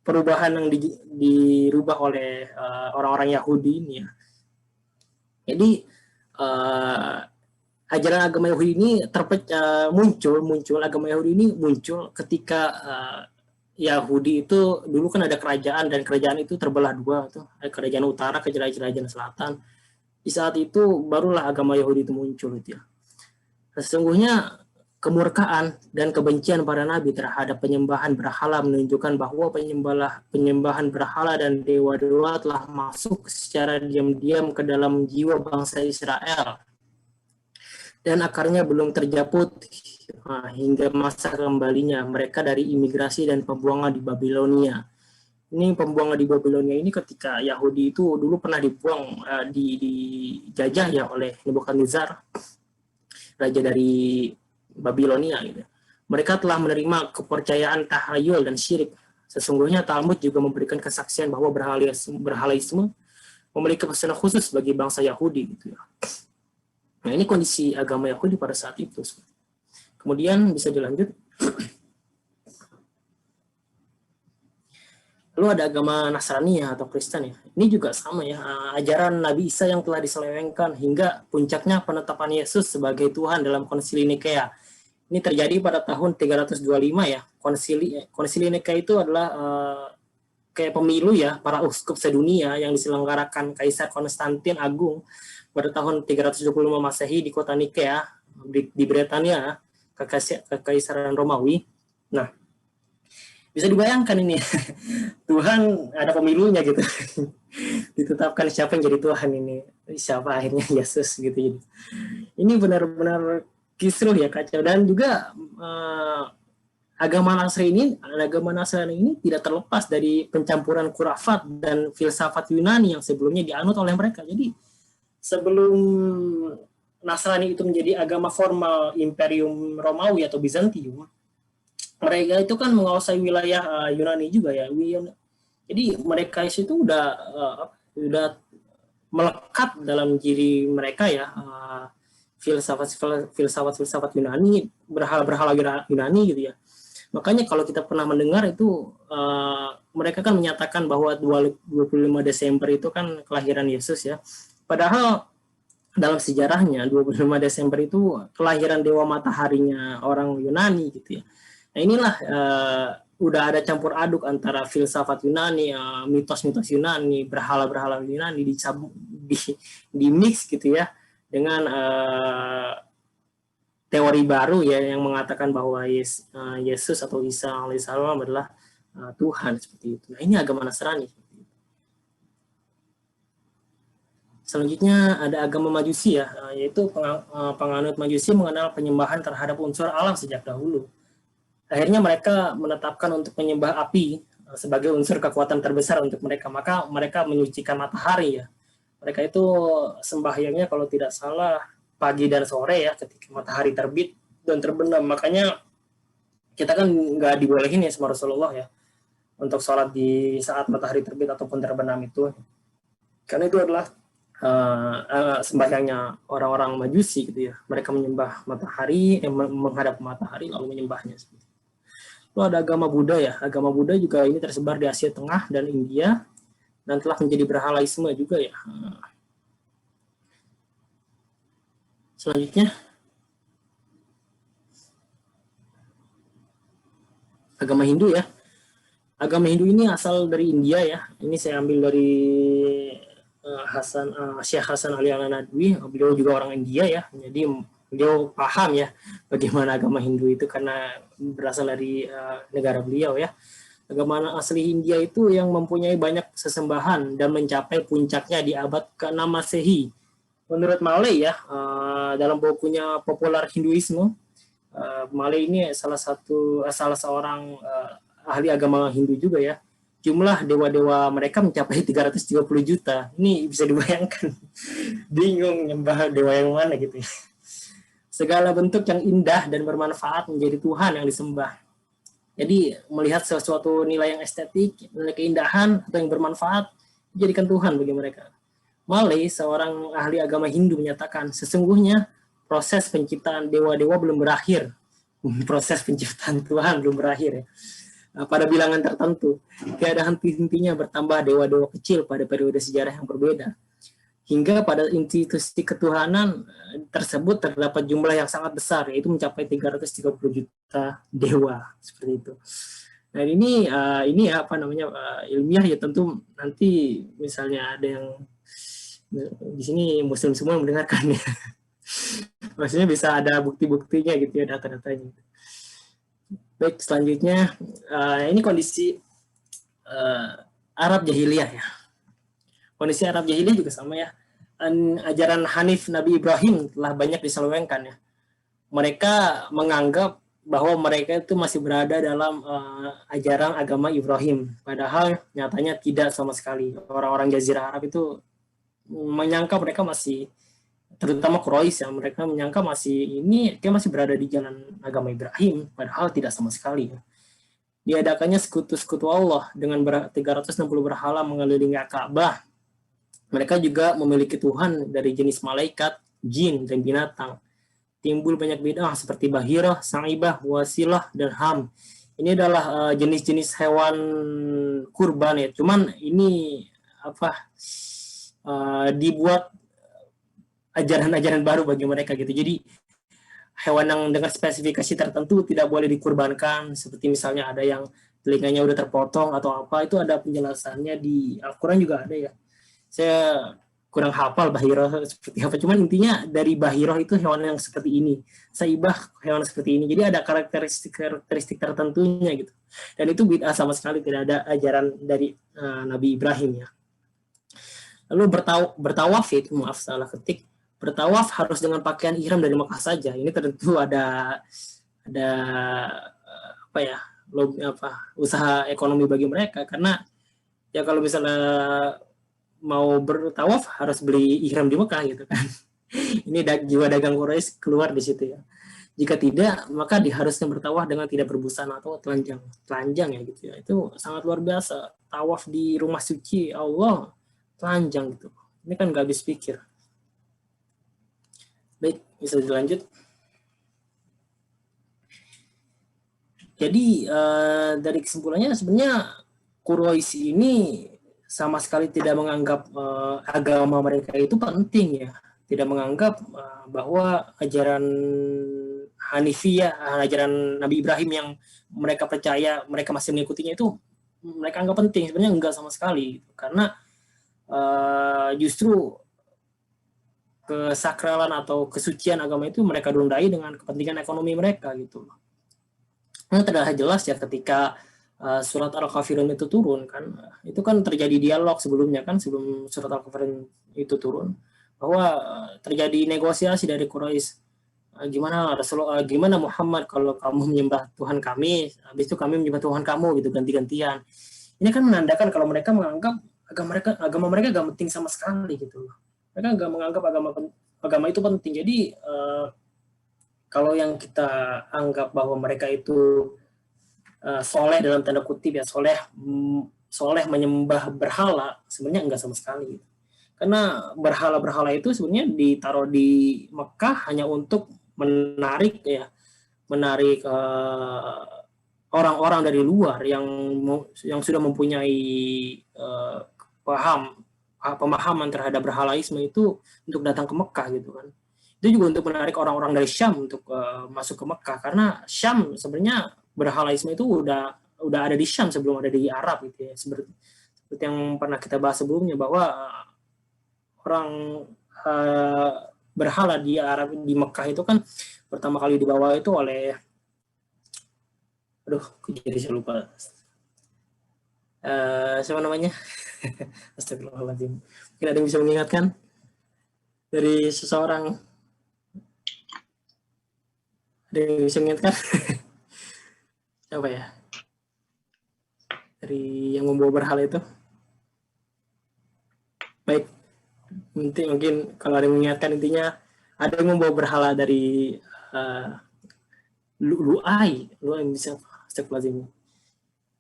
perubahan yang dirubah oleh orang-orang Yahudi ini ya. Jadi ajaran agama Yahudi ini muncul agama Yahudi ini muncul ketika Yahudi itu dulu kan ada kerajaan, dan kerajaan itu terbelah dua tuh, kerajaan utara, kerajaan selatan. Di saat itu barulah agama Yahudi itu muncul itu ya. Sesungguhnya kemurkaan dan kebencian para nabi terhadap penyembahan berhala menunjukkan bahwa penyembahan berhala dan dewa-dewa telah masuk secara diam-diam ke dalam jiwa bangsa Israel, dan akarnya belum terjaput hingga masa kembalinya mereka dari imigrasi dan pembuangan di Babilonia. Ini pembuangan di Babilonia ini ketika Yahudi itu dulu pernah dibuang, dijajah ya oleh Nebukadnezar, raja dari Babilonia gitu. Mereka telah menerima kepercayaan tahayul dan syirik. Sesungguhnya Talmud juga memberikan kesaksian bahwa berhalaisme memiliki pesona khusus bagi bangsa Yahudi gitu ya. Nah, ini kondisi agama Yahudi pada saat itu. Kemudian bisa dilanjut. Lalu ada agama Nasrani ya, atau Kristen ya. Ini juga sama ya, ajaran Nabi Isa yang telah diselewengkan hingga puncaknya penetapan Yesus sebagai Tuhan dalam Konsili Nikea. Ini terjadi pada tahun 325 ya. Konsili Nikea itu adalah kayak pemilu ya para uskup sedunia yang diselenggarakan Kaisar Konstantin Agung pada tahun 325 Masehi di kota Nikea di Britania, Kekaisaran Romawi. Nah, bisa dibayangkan ini Tuhan ada pemilunya gitu. Ditetapkan siapa yang jadi Tuhan ini, siapa akhirnya Yesus gitu. Jadi ini benar-benar kisruh ya, kacau. Dan juga agama Nasrani ini tidak terlepas dari pencampuran khurafat dan filsafat Yunani yang sebelumnya dianut oleh mereka. Jadi sebelum Nasrani itu menjadi agama formal Imperium Romawi atau Bizantium, mereka itu kan menguasai wilayah Yunani juga ya. Jadi mereka itu udah melekat dalam diri mereka ya, filsafat Yunani, berhala Yunani gitu ya. Makanya kalau kita pernah mendengar itu mereka kan menyatakan bahwa 25 Desember itu kan kelahiran Yesus ya. Padahal dalam sejarahnya 25 Desember itu kelahiran dewa mataharinya orang Yunani gitu ya. Nah inilah udah ada campur aduk antara filsafat Yunani, mitos-mitos Yunani, berhala-berhala Yunani di mix gitu ya dengan teori baru ya yang mengatakan bahwa Yesus atau Isa alaihissalam adalah Tuhan seperti itu. Nah ini agama Nasrani. Selanjutnya ada agama Majusi ya, yaitu penganut Majusi mengenal penyembahan terhadap unsur alam sejak dahulu. Akhirnya mereka menetapkan untuk menyembah api sebagai unsur kekuatan terbesar untuk mereka. Maka mereka menyucikan matahari ya. Mereka itu sembahyangnya kalau tidak salah pagi dan sore ya, ketika matahari terbit dan terbenam. Makanya kita kan nggak dibolehin ya sama Rasulullah ya untuk sholat di saat matahari terbit ataupun terbenam itu. Karena itu adalah sembahyangnya orang-orang Majusi gitu ya. Mereka menyembah matahari, menghadap matahari lalu menyembahnya. Lalu ada agama Buddha ya. Agama Buddha juga ini tersebar di Asia Tengah dan India dan telah menjadi berhalaisme juga ya. Selanjutnya agama Hindu ya. Agama Hindu ini asal dari India ya. Ini saya ambil dari Syekh Hasan Ali Al-Nadwi. Beliau juga orang India ya. Jadi beliau paham ya bagaimana agama Hindu itu karena berasal dari negara beliau ya. Agama asli India itu yang mempunyai banyak sesembahan dan mencapai puncaknya di abad ke-6 Masehi. Menurut Malay ya, dalam bukunya Popular Hinduisme, Malay ini salah seorang ahli agama Hindu juga ya. Jumlah dewa-dewa mereka mencapai 330 juta. Ini bisa dibayangkan. Bingung nyembah dewa yang mana gitu ya. Segala bentuk yang indah dan bermanfaat menjadi Tuhan yang disembah. Jadi melihat sesuatu nilai yang estetik, nilai keindahan atau yang bermanfaat, dijadikan Tuhan bagi mereka. Malay, seorang ahli agama Hindu menyatakan, sesungguhnya proses penciptaan dewa-dewa belum berakhir. Proses penciptaan Tuhan belum berakhir ya. Pada bilangan tertentu, tiada henti-hentinya bertambah dewa-dewa kecil pada periode sejarah yang berbeda. Hingga pada institusi ketuhanan tersebut terdapat jumlah yang sangat besar, yaitu mencapai 330 juta dewa seperti itu. Nah ini ya apa namanya ilmiah ya, tentu nanti misalnya ada yang di sini Muslim semua yang mendengarkan ya. Maksudnya bisa ada bukti-buktinya gitu ya, data-datanya. Baik, selanjutnya ini kondisi Arab Jahiliyah ya. Kondisi Arab Jahiliyah juga sama ya. Ajaran Hanif Nabi Ibrahim telah banyak diselewengkan ya. Mereka menganggap bahwa mereka itu masih berada dalam ajaran agama Ibrahim. Padahal nyatanya tidak sama sekali. Orang-orang Jazirah Arab itu menyangka mereka masih, terutama Quraisy ya, mereka menyangka dia masih berada di jalan agama Ibrahim, padahal tidak sama sekali. Diadakannya sekutu-sekutu Allah dengan 360 berhala mengelilingi Ka'bah. Mereka juga memiliki Tuhan dari jenis malaikat, jin, dan binatang. Timbul banyak bid'ah seperti Bahirah, Sa'ibah, Wasilah, dan Ham. Ini adalah jenis-jenis hewan kurban ya. Cuman ini dibuat ajaran-ajaran baru bagi mereka gitu. Jadi hewan yang dengan spesifikasi tertentu tidak boleh dikurbankan, seperti misalnya ada yang telinganya udah terpotong atau apa, itu ada penjelasannya di Al-Quran juga ada ya. Saya kurang hafal Bahiroh seperti apa, cuman intinya dari Bahiroh itu hewan yang seperti ini, Saibah hewan seperti ini, jadi ada karakteristik tertentunya gitu. Dan itu bid'ah sama sekali, tidak ada ajaran dari Nabi Ibrahim ya. Lalu bertawaf itu, bertawaf harus dengan pakaian ihram dari Mekah saja. Ini tentu ada usaha ekonomi bagi mereka, karena ya kalau misalnya mau bertawaf harus beli ihram di Mekah gitu kan. Ini jiwa dagang Quraisy keluar di situ ya. Jika tidak, maka diharuskan bertawaf dengan tidak berbusana atau telanjang ya gitu ya. Itu sangat luar biasa. Tawaf di rumah suci Allah telanjang gitu. Ini kan nggak habis pikir. Baik, bisa dilanjut. Jadi dari kesimpulannya sebenarnya Quraisy ini sama sekali tidak menganggap agama mereka itu penting ya. Tidak menganggap bahwa ajaran Hanifiyah, ajaran Nabi Ibrahim yang mereka percaya, mereka masih mengikutinya itu mereka anggap penting. Sebenarnya enggak sama sekali. Karena justru kesakralan atau kesucian agama itu mereka tundai dengan kepentingan ekonomi mereka gitu. Nah, terlihat jelas ya ketika surat Al-Kafirun itu turun kan, itu kan terjadi dialog sebelumnya kan, sebelum surat Al-Kafirun itu turun, bahwa terjadi negosiasi dari Quraisy. Gimana Rasulullah, gimana Muhammad kalau kamu menyembah Tuhan kami, habis itu kami menyembah Tuhan kamu gitu ganti-gantian. Ini kan menandakan kalau mereka menganggap agama mereka gak penting sama sekali gitu. Mereka gak menganggap agama itu penting. Jadi kalau yang kita anggap bahwa mereka itu soleh dalam tanda kutip ya, soleh menyembah berhala, sebenarnya enggak sama sekali gitu. Karena berhala-berhala itu sebenarnya ditaruh di Mekah hanya untuk menarik orang-orang dari luar yang sudah mempunyai pemahaman terhadap berhalaisme itu untuk datang ke Mekah gitu kan. Itu juga untuk menarik orang-orang dari Syam untuk masuk ke Mekah, karena Syam sebenarnya berhalaisme itu udah ada di Syam sebelum ada di Arab gitu ya. Seperti yang pernah kita bahas sebelumnya, bahwa orang berhala di Arab, di Mekah itu kan pertama kali dibawa itu oleh, jadi saya lupa siapa namanya. Astagfirullahaladzim. Mungkin ada yang bisa mengingatkan dari seseorang, ada yang bisa mengingatkan. Siapa ya dari yang membawa berhala itu? Baik, mungkin kalau ada yang mengingatkan, intinya ada yang membawa berhala dari Lu'ai bisa. Astagfirullahaladzim,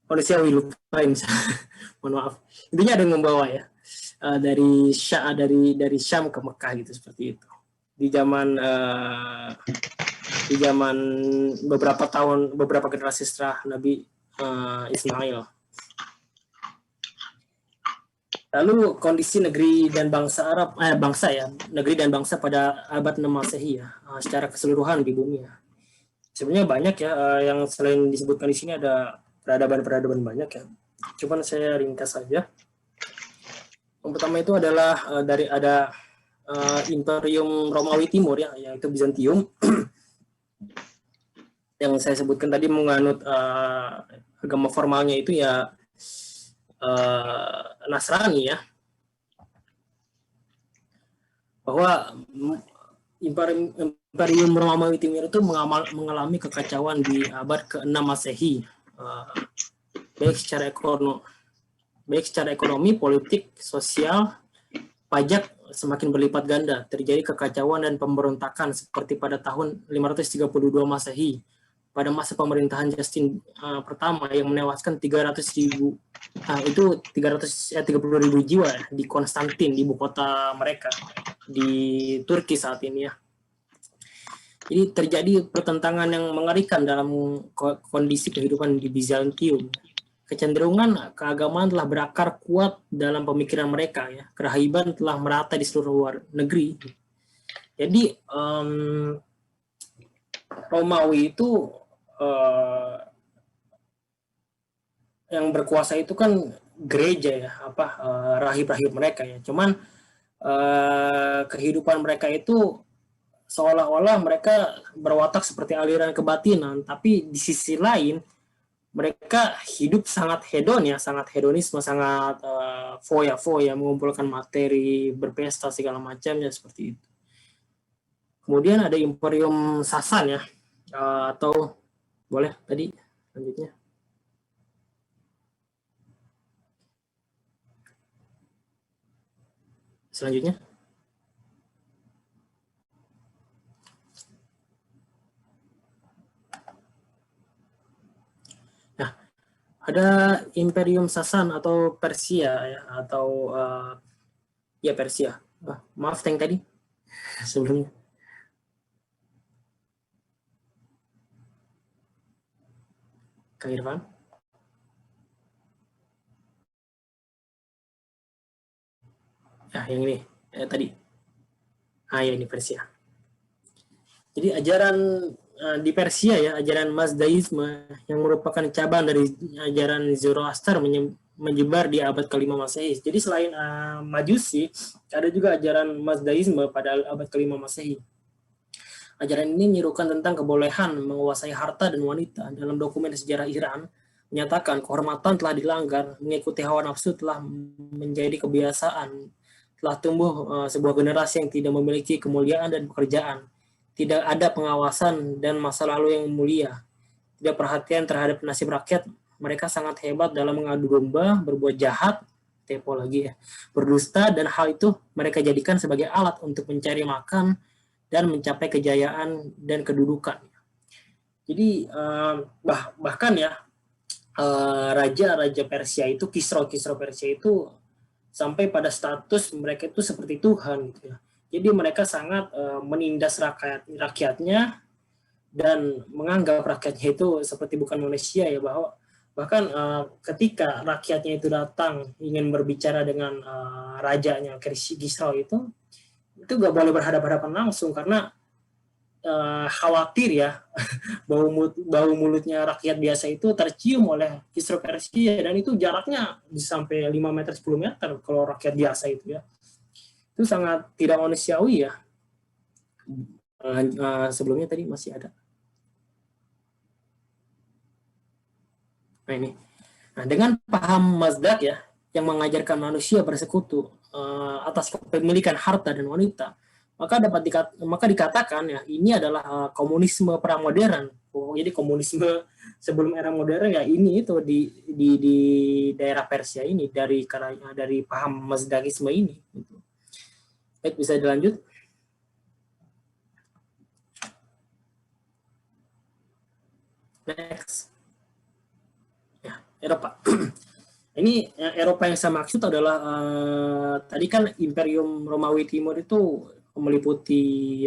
manusiawi lupa bisa. Mohon maaf. Intinya ada yang membawa ya dari Syam ke Mekah gitu, seperti itu. Di zaman beberapa generasi setelah Nabi Ismail. Lalu kondisi negeri dan bangsa Arab, negeri dan bangsa pada abad 6 Masehi ya, secara keseluruhan di bumi ya. Sebenarnya banyak ya yang selain disebutkan di sini, ada peradaban banyak ya. Cuman saya ringkas saja. Yang pertama itu adalah ada Imperium Romawi Timur ya, yaitu Bizantium. Yang saya sebutkan tadi menganut agama formalnya itu ya Nasrani ya. Bahwa Imperium Romawi Timur itu mengalami kekacauan di abad ke-6 Masehi, baik secara ekonomi, politik, sosial, pajak semakin berlipat ganda. Terjadi kekacauan dan pemberontakan seperti pada tahun 532 Masehi, pada masa pemerintahan Justin pertama, yang menewaskan 330.000 jiwa di Konstantin, di ibu kota mereka di Turki saat ini ya. Jadi terjadi pertentangan yang mengerikan dalam kondisi kehidupan di Bizantium. Kecenderungan keagamaan telah berakar kuat dalam pemikiran mereka ya. Kerahiban telah merata di seluruh luar negeri. Jadi Romawi itu yang berkuasa itu kan gereja ya, rahib-rahib mereka ya. Cuman kehidupan mereka itu seolah-olah mereka berwatak seperti aliran kebatinan, tapi di sisi lain mereka hidup sangat hedon ya, sangat hedonisme, sangat foya-foya, mengumpulkan materi, berpesta segala macamnya seperti itu. Kemudian ada Imperium Sasan ya, atau boleh tadi selanjutnya. Selanjutnya. Ada Imperium Sasan atau Persia ya, atau ya Persia. Maaf Teng tadi sebelumnya. Kak Irfan. Ya, yang ini tadi. Ya ini Persia. Jadi ajaran di Persia ya, ajaran Mazdaisme yang merupakan cabang dari ajaran Zoroaster menyebar di abad ke-5 Masehi. Jadi selain Majusi, ada juga ajaran Mazdaisme pada abad ke-5 Masehi. Ajaran ini menyerukan tentang kebolehan menguasai harta dan wanita. Dalam dokumen sejarah Iran, menyatakan kehormatan telah dilanggar, mengikuti hawa nafsu telah menjadi kebiasaan, telah tumbuh sebuah generasi yang tidak memiliki kemuliaan dan pekerjaan. Tidak ada pengawasan dan masa lalu yang mulia. Tidak perhatian terhadap nasib rakyat. Mereka sangat hebat dalam mengadu domba, berbuat jahat, tepo lagi ya, berdusta, dan hal itu mereka jadikan sebagai alat untuk mencari makan dan mencapai kejayaan dan kedudukan. Jadi bahkan ya raja-raja Persia itu, Kisra Persia itu sampai pada status mereka itu seperti Tuhan gitu ya. Jadi mereka sangat menindas rakyatnya dan menganggap rakyatnya itu seperti bukan manusia ya, bahkan ketika rakyatnya itu datang ingin berbicara dengan rajanya Kisra itu nggak boleh berhadapan-hadapan langsung karena khawatir ya bau mulutnya rakyat biasa itu tercium oleh Kisra Persia, dan itu jaraknya bisa sampai 5 meter 10 meter kalau rakyat biasa itu ya. Itu sangat tidak manusiawi ya. Sebelumnya tadi masih ada. Nah ini. Nah, dengan paham Mazdak ya, yang mengajarkan manusia bersekutu atas kepemilikan harta dan wanita, maka dikatakan ya ini adalah komunisme pramodern. Jadi komunisme sebelum era modern ya ini itu di daerah Persia ini dari paham Mazdakisme ini. Gitu. Baik, bisa dilanjut. Next. Ya, Eropa. Ini Eropa yang saya maksud adalah tadi kan Imperium Romawi Timur itu meliputi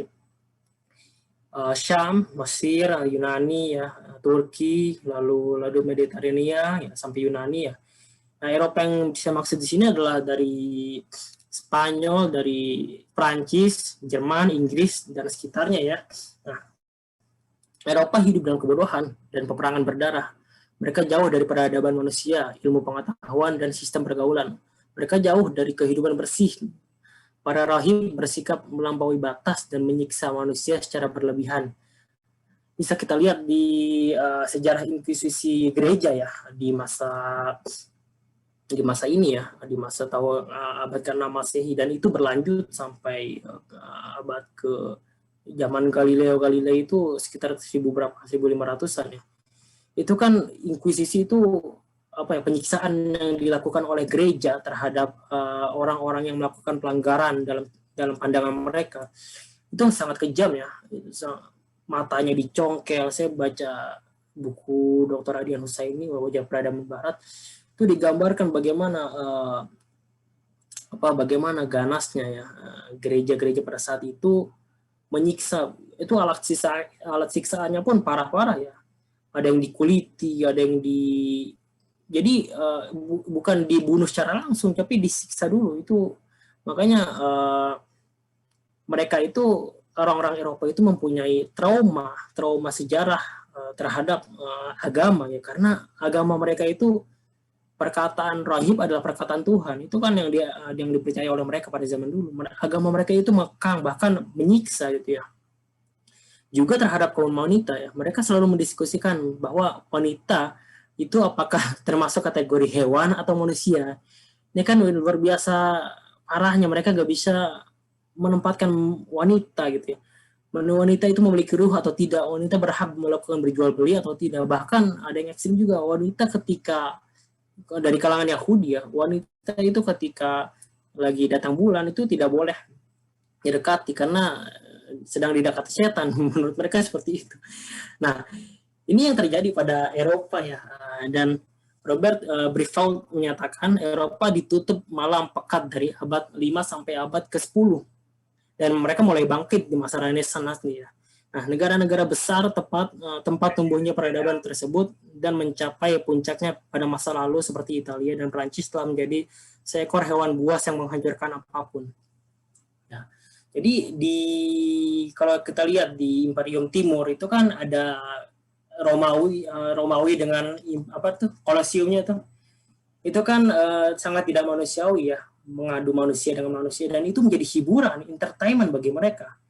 Syam, Mesir, Yunani ya, Turki, lalu Mediterania ya, sampai Yunani ya. Nah, Eropa yang saya maksud di sini adalah dari Spanyol, dari Prancis, Jerman, Inggris dan sekitarnya ya. Nah, Eropa hidup dalam kebodohan dan peperangan berdarah. Mereka jauh dari peradaban manusia, ilmu pengetahuan, dan sistem pergaulan. Mereka jauh dari kehidupan bersih. Para rahib bersikap melampaui batas dan menyiksa manusia secara berlebihan. Bisa kita lihat di sejarah inkuisisi gereja ya, di masa ini ya, di masa abad ke-6 Masehi, dan itu berlanjut sampai abad ke zaman Galileo Galilei itu sekitar 1500-an ya. Itu kan inkuisisi itu penyiksaan yang dilakukan oleh gereja terhadap orang-orang yang melakukan pelanggaran dalam pandangan mereka. Itu sangat kejam ya. Matanya dicongkel. Saya baca buku Dr. Adian Husaini, Wajah Peradaban Barat, itu digambarkan bagaimana ganasnya ya gereja-gereja pada saat itu menyiksa. Itu alat siksaannya pun parah-parah ya. Ada yang dikuliti, ada yang jadi bukan dibunuh secara langsung, tapi disiksa dulu. Itu makanya mereka itu, orang-orang Eropa itu mempunyai trauma sejarah terhadap agama ya, karena agama mereka itu, perkataan rahib adalah perkataan Tuhan. Itu kan yang dipercaya oleh mereka pada zaman dulu. Agama mereka itu mekang, bahkan menyiksa gitu ya. Juga terhadap kaum wanita ya, mereka selalu mendiskusikan bahwa wanita itu apakah termasuk kategori hewan atau manusia. Ini kan luar biasa parahnya, mereka gak bisa menempatkan wanita gitu ya. Wanita itu memiliki ruh atau tidak, wanita berhak melakukan berjual beli atau tidak. Bahkan ada yang ekstrim juga, wanita ketika dari kalangan Yahudi ya, wanita itu ketika lagi datang bulan itu tidak boleh didekati karena sedang didekati setan. Menurut mereka seperti itu. Nah, ini yang terjadi pada Eropa ya, dan Robert Briffault menyatakan Eropa ditutup malam pekat dari abad 5 sampai abad ke-10. Dan mereka mulai bangkit di masa Renaissance nih ya. Nah, negara-negara besar tempat tumbuhnya peradaban tersebut dan mencapai puncaknya pada masa lalu seperti Italia dan Prancis telah menjadi seekor hewan buas yang menghancurkan apapun. Ya. Jadi kalau kita lihat di Imperium Timur itu kan ada Romawi dengan Kolosiumnya tuh. Itu kan sangat tidak manusiawi ya, mengadu manusia dengan manusia, dan itu menjadi hiburan, entertainment bagi mereka.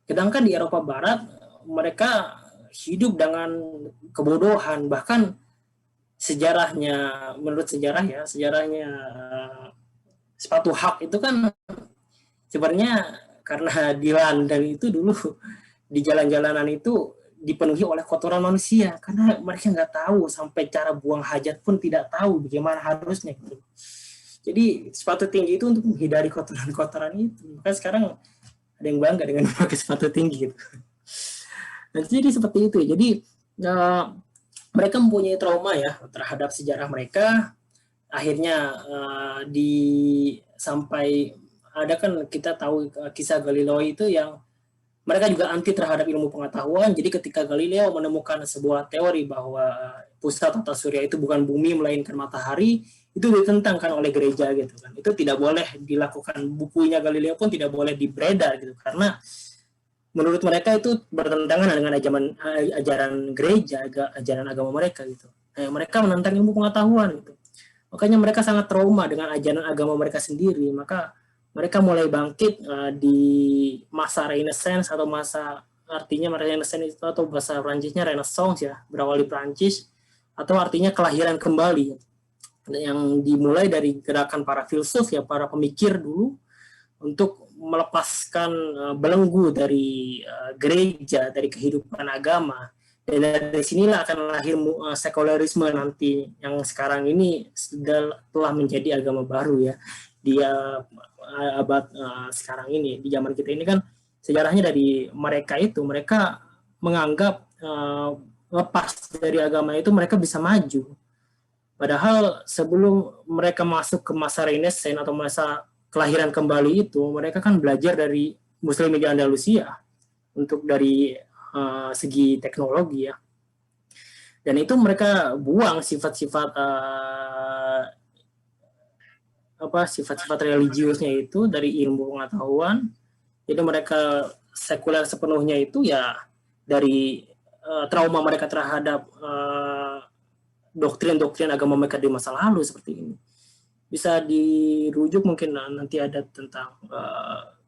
Sedangkan di Eropa Barat mereka hidup dengan kebodohan, bahkan menurut sejarahnya sepatu hak itu kan sebenarnya karena di London itu dulu di jalan-jalanan itu dipenuhi oleh kotoran manusia, karena mereka nggak tahu, sampai cara buang hajat pun tidak tahu bagaimana harusnya gitu. Jadi sepatu tinggi itu untuk menghindari kotoran-kotoran itu. Maka sekarang ada yang bangga dengan pakai sepatu tinggi gitu. Nah, jadi seperti itu. Jadi mereka mempunyai trauma ya terhadap sejarah mereka. Akhirnya sampai ada kan kita tahu kisah Galileo itu yang mereka juga anti terhadap ilmu pengetahuan. Jadi ketika Galileo menemukan sebuah teori bahwa pusat tata surya itu bukan bumi melainkan matahari, itu ditentangkan oleh gereja gitu kan. Itu tidak boleh dilakukan, bukunya Galileo pun tidak boleh diberedar gitu, karena menurut mereka itu bertentangan dengan ajaran gereja, ajaran agama mereka gitu. Mereka menentang ilmu pengetahuan gitu. Makanya mereka sangat trauma dengan ajaran agama mereka sendiri. Maka mereka mulai bangkit di masa Renaissance atau artinya Renaissance itu atau bahasa Prancisnya Renaissance ya, berawal di Prancis, atau artinya kelahiran kembali, yang dimulai dari gerakan para filsuf ya, para pemikir dulu untuk melepaskan belenggu dari gereja, dari kehidupan agama. Dan dari sinilah akan lahir sekularisme nanti yang sekarang ini telah menjadi agama baru ya. Di abad sekarang ini, di zaman kita ini kan sejarahnya dari mereka menganggap lepas dari agama itu mereka bisa maju. Padahal sebelum mereka masuk ke masa Renaissance atau masa kelahiran kembali itu, mereka kan belajar dari Muslim di Andalusia untuk dari segi teknologi ya. Dan itu mereka buang sifat-sifat sifat-sifat religiusnya itu dari ilmu pengetahuan. Jadi mereka sekuler sepenuhnya itu ya dari trauma mereka terhadap doktrin-doktrin agama mereka di masa lalu seperti ini. Bisa dirujuk mungkin nanti ada tentang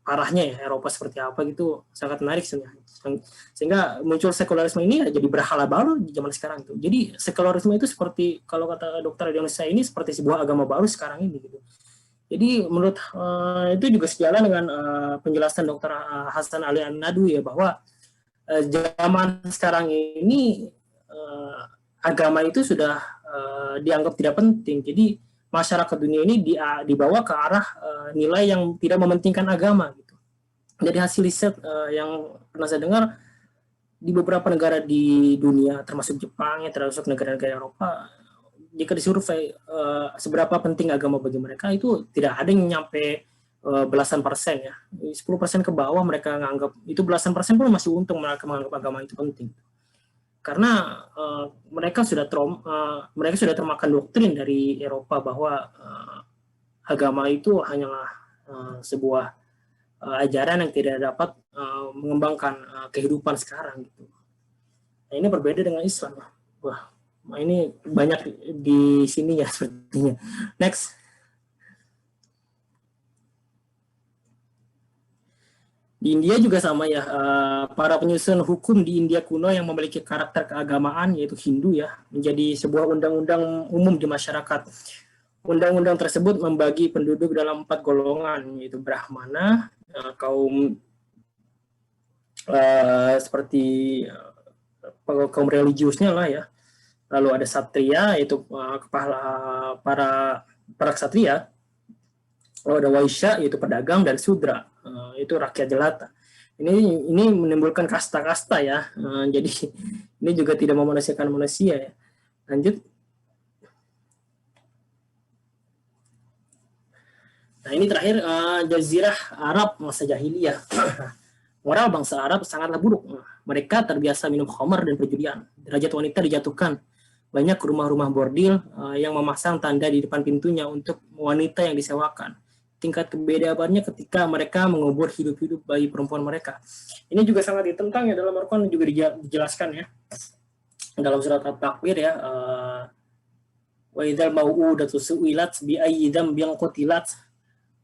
parahnya ya Eropa seperti apa gitu, sangat menarik sebenarnya. Sehingga muncul sekularisme ini ya jadi berhala baru di zaman sekarang itu. Jadi sekularisme itu seperti kalau kata Dr. Indonesia ini seperti sebuah agama baru sekarang ini gitu. Jadi menurut itu juga sejalan dengan penjelasan Dr. Hasan Ali An-Nadwi ya, bahwa zaman sekarang ini agama itu sudah dianggap tidak penting. Jadi masyarakat dunia ini dibawa ke arah nilai yang tidak mementingkan agama gitu. Dari hasil riset yang pernah saya dengar di beberapa negara di dunia, termasuk Jepang, ya, termasuk negara-negara Eropa, jika disurvei seberapa penting agama bagi mereka, itu tidak ada yang nyampe belasan persen ya. 10% ke bawah mereka menganggap, itu belasan persen pun masih untung mereka menganggap agama itu penting. Karena mereka sudah termakan doktrin dari Eropa bahwa agama itu hanyalah sebuah ajaran yang tidak dapat mengembangkan kehidupan sekarang gitu. Nah, ini berbeda dengan Islam. Wah, ini banyak di sini ya sepertinya. Next. Di India juga sama ya, para penyusun hukum di India kuno yang memiliki karakter keagamaan yaitu Hindu ya, menjadi sebuah undang-undang umum di masyarakat. Undang-undang tersebut membagi penduduk dalam 4 golongan, yaitu Brahmana, kaum seperti kaum religiusnya lah ya. Lalu ada Satria, yaitu kepala para ksatria. Lalu ada Waisya, yaitu pedagang, dan Sudra, itu rakyat jelata. Ini menimbulkan kasta-kasta ya. Jadi ini juga tidak memanusiakan manusia ya. Lanjut. Nah ini terakhir Jazirah Arab masa jahiliyah. Moral bangsa Arab sangatlah buruk. Mereka terbiasa minum khamar dan perjudian. Derajat wanita dijatuhkan. Banyak rumah-rumah bordil yang memasang tanda di depan pintunya untuk wanita yang disewakan. Tingkat kebedaannya ketika mereka mengubur hidup-hidup bayi perempuan mereka. Ini juga sangat ditentang ya, dalam Al-Quran juga dijelaskan ya. Dalam surat At-Takwir ya, wa idzal mau'udatu su'ilat bi ayyi dzambin qutilat.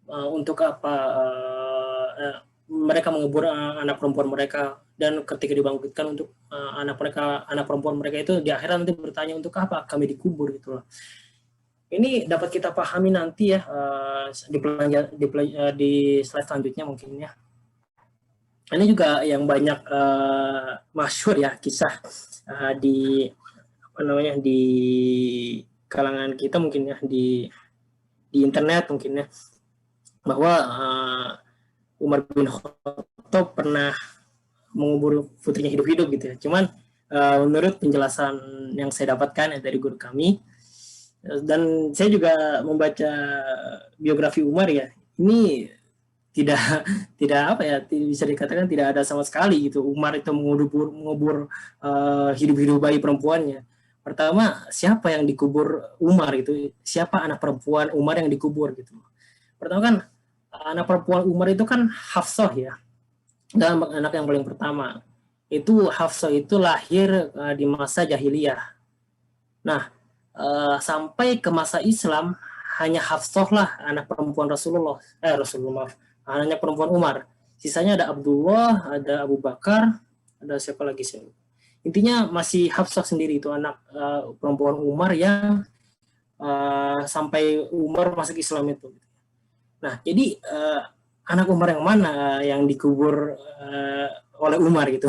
Untuk apa mereka mengubur anak perempuan mereka, dan ketika dibangkitkan untuk anak perempuan mereka itu di akhirat nanti bertanya untuk apa kami dikubur gitu loh. Ini dapat kita pahami nanti ya di slide selanjutnya mungkin ya. Ini juga yang banyak masyhur ya, kisah di apa namanya, di kalangan kita mungkin ya, di internet mungkin ya, bahwa Umar bin Khattab pernah mengubur putrinya hidup-hidup gitu ya. Cuman menurut penjelasan yang saya dapatkan ya dari guru kami, dan saya juga membaca biografi Umar ya, ini tidak apa ya, bisa dikatakan tidak ada sama sekali gitu Umar itu mengubur hidup-hidup bayi perempuannya. Pertama, siapa yang dikubur Umar itu? Siapa anak perempuan Umar yang dikubur gitu? Pertama kan anak perempuan Umar itu kan Hafsah ya. Dan anak yang paling pertama itu Hafsah itu lahir di masa jahiliyah. Nah, sampai ke masa Islam hanya Hafsah lah anak perempuan Rasulullah, anak perempuan Umar. Sisanya ada Abdullah, ada Abu Bakar, ada siapa lagi sih? Intinya masih Hafsah sendiri itu anak perempuan Umar yang sampai Umar masuk Islam itu. Nah, jadi anak Umar yang mana yang dikubur oleh Umar gitu?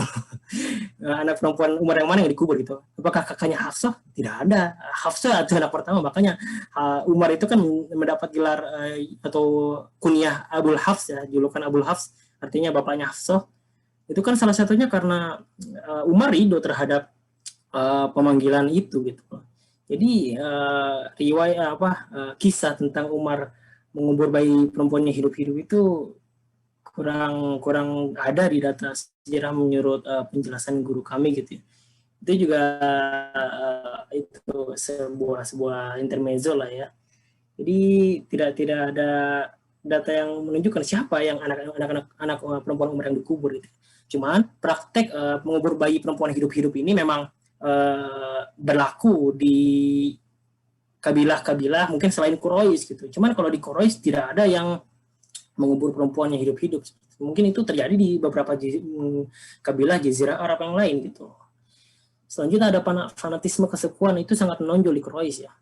Anak perempuan Umar yang mana yang dikubur gitu? Apakah kakaknya Hafsah? Tidak ada. Hafsah itu anak pertama, makanya Umar itu kan mendapat gelar atau kunyah Abul Hafs ya, julukan Abul Hafs, artinya bapaknya Hafsah. Itu kan salah satunya karena Umar ridho terhadap pemanggilan itu gitu. Jadi riwayat kisah tentang Umar mengubur bayi perempuannya hidup-hidup itu kurang ada di data sejarah menurut penjelasan guru kami gitu ya. Itu juga itu sebuah intermezzo lah ya. Jadi tidak ada data yang menunjukkan siapa yang anak perempuan Umar yang dikubur gitu. Cuman praktek mengubur bayi perempuan hidup-hidup ini memang berlaku di kabilah-kabilah mungkin selain Quraisy gitu. Cuman kalau di Quraisy tidak ada yang mengubur perempuannya hidup-hidup. Mungkin itu terjadi di beberapa kabilah Jazirah Arab yang lain gitu. Selanjutnya ada fanatisme kesukuan, itu sangat menonjol di Quraisy ya.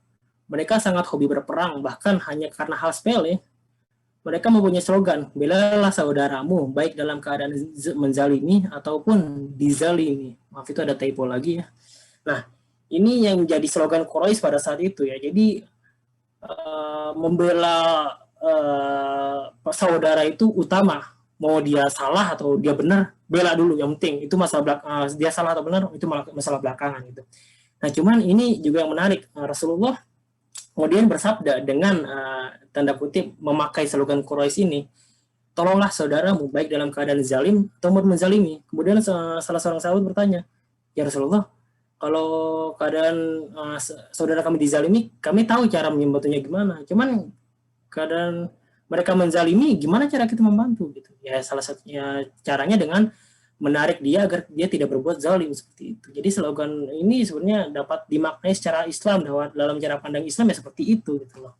Mereka sangat hobi berperang, bahkan hanya karena hal sepele. Mereka mempunyai slogan, belalah saudaramu, baik dalam keadaan menzalimi ataupun dizalimi. Maaf, itu ada typo lagi ya. Nah, ini yang jadi slogan Quraisy pada saat itu ya. Jadi membela saudara itu utama. Mau dia salah atau dia benar, bela dulu. Yang penting itu masalah dia salah atau benar itu masalah belakangan gitu. Nah, cuman ini juga yang menarik. Rasulullah kemudian bersabda dengan tanda kutip memakai slogan Quraisy ini, tolonglah saudaramu baik dalam keadaan zalim atau menzalimi. Kemudian salah seorang sahabat bertanya, ya Rasulullah, kalau keadaan saudara kami dizalimi, kami tahu cara membantunya gimana. Cuman keadaan mereka menzalimi, gimana cara kita membantu gitu? Ya salah satunya caranya dengan menarik dia agar dia tidak berbuat zalim seperti itu. Jadi slogan ini sebenarnya dapat dimaknai secara Islam, dalam cara pandang Islam ya seperti itu gitu loh.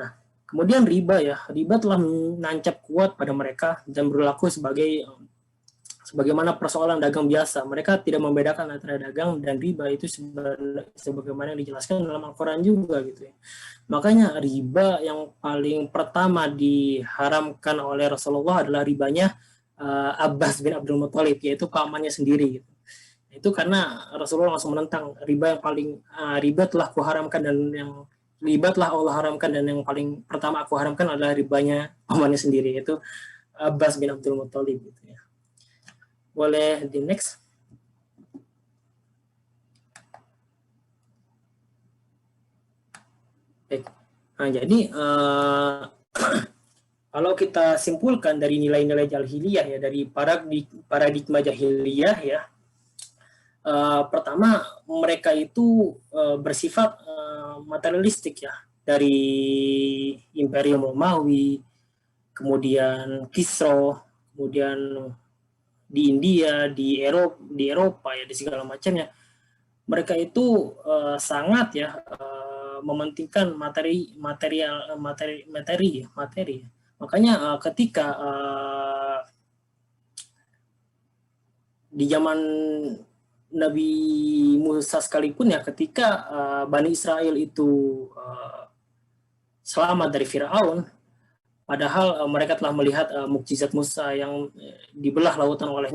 Nah, kemudian riba ya, riba telah menancap kuat pada mereka dan berlaku sebagaimana persoalan dagang biasa. Mereka tidak membedakan antara dagang dan riba, itu sebagaimana yang dijelaskan dalam Al-Quran juga gitu ya. Makanya riba yang paling pertama diharamkan oleh Rasulullah adalah ribanya Abbas bin Abdul Muthalib, yaitu pamannya sendiri gitu. Itu karena Rasulullah langsung menentang riba yang paling riba telah kuharamkan, dan yang riba telah Allah haramkan, dan yang paling pertama aku haramkan adalah ribanya pamannya sendiri, yaitu Abbas bin Abdul Muthalib gitu ya. Boleh di next. Baik. Nah, jadi Kalau kita simpulkan dari nilai-nilai jahiliyah ya, dari paradigma jahiliyah ya, pertama mereka itu bersifat materialistik ya, dari Imperium Romawi, kemudian Kisra, kemudian di India, di Eropa ya, di segala macamnya. Mereka itu sangat ya mementingkan materi. Makanya ketika di zaman Nabi Musa sekalipun ya, ketika Bani Israel itu selamat dari Firaun, padahal mereka telah melihat mukjizat Musa yang dibelah lautan oleh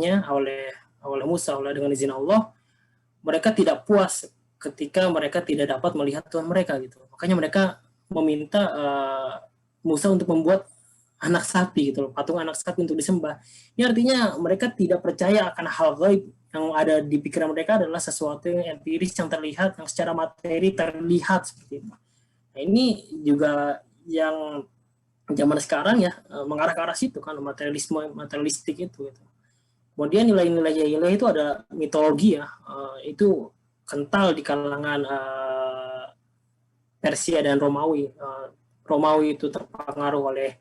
Musa dengan izin Allah, mereka tidak puas ketika mereka tidak dapat melihat Tuhan mereka gitu. Makanya mereka meminta Musa untuk membuat anak sapi gitu loh, patung anak sapi untuk disembah. Ini artinya mereka tidak percaya akan hal gaib yang ada di pikiran mereka adalah sesuatu yang empiris, yang terlihat, yang secara materi terlihat seperti itu. Nah, ini juga yang zaman sekarang ya mengarah ke arah situ kan, materialistik itu gitu. Kemudian nilai-nilai jahiliyah itu ada mitologi ya, itu kental di kalangan Persia dan Romawi. Romawi itu terpengaruh oleh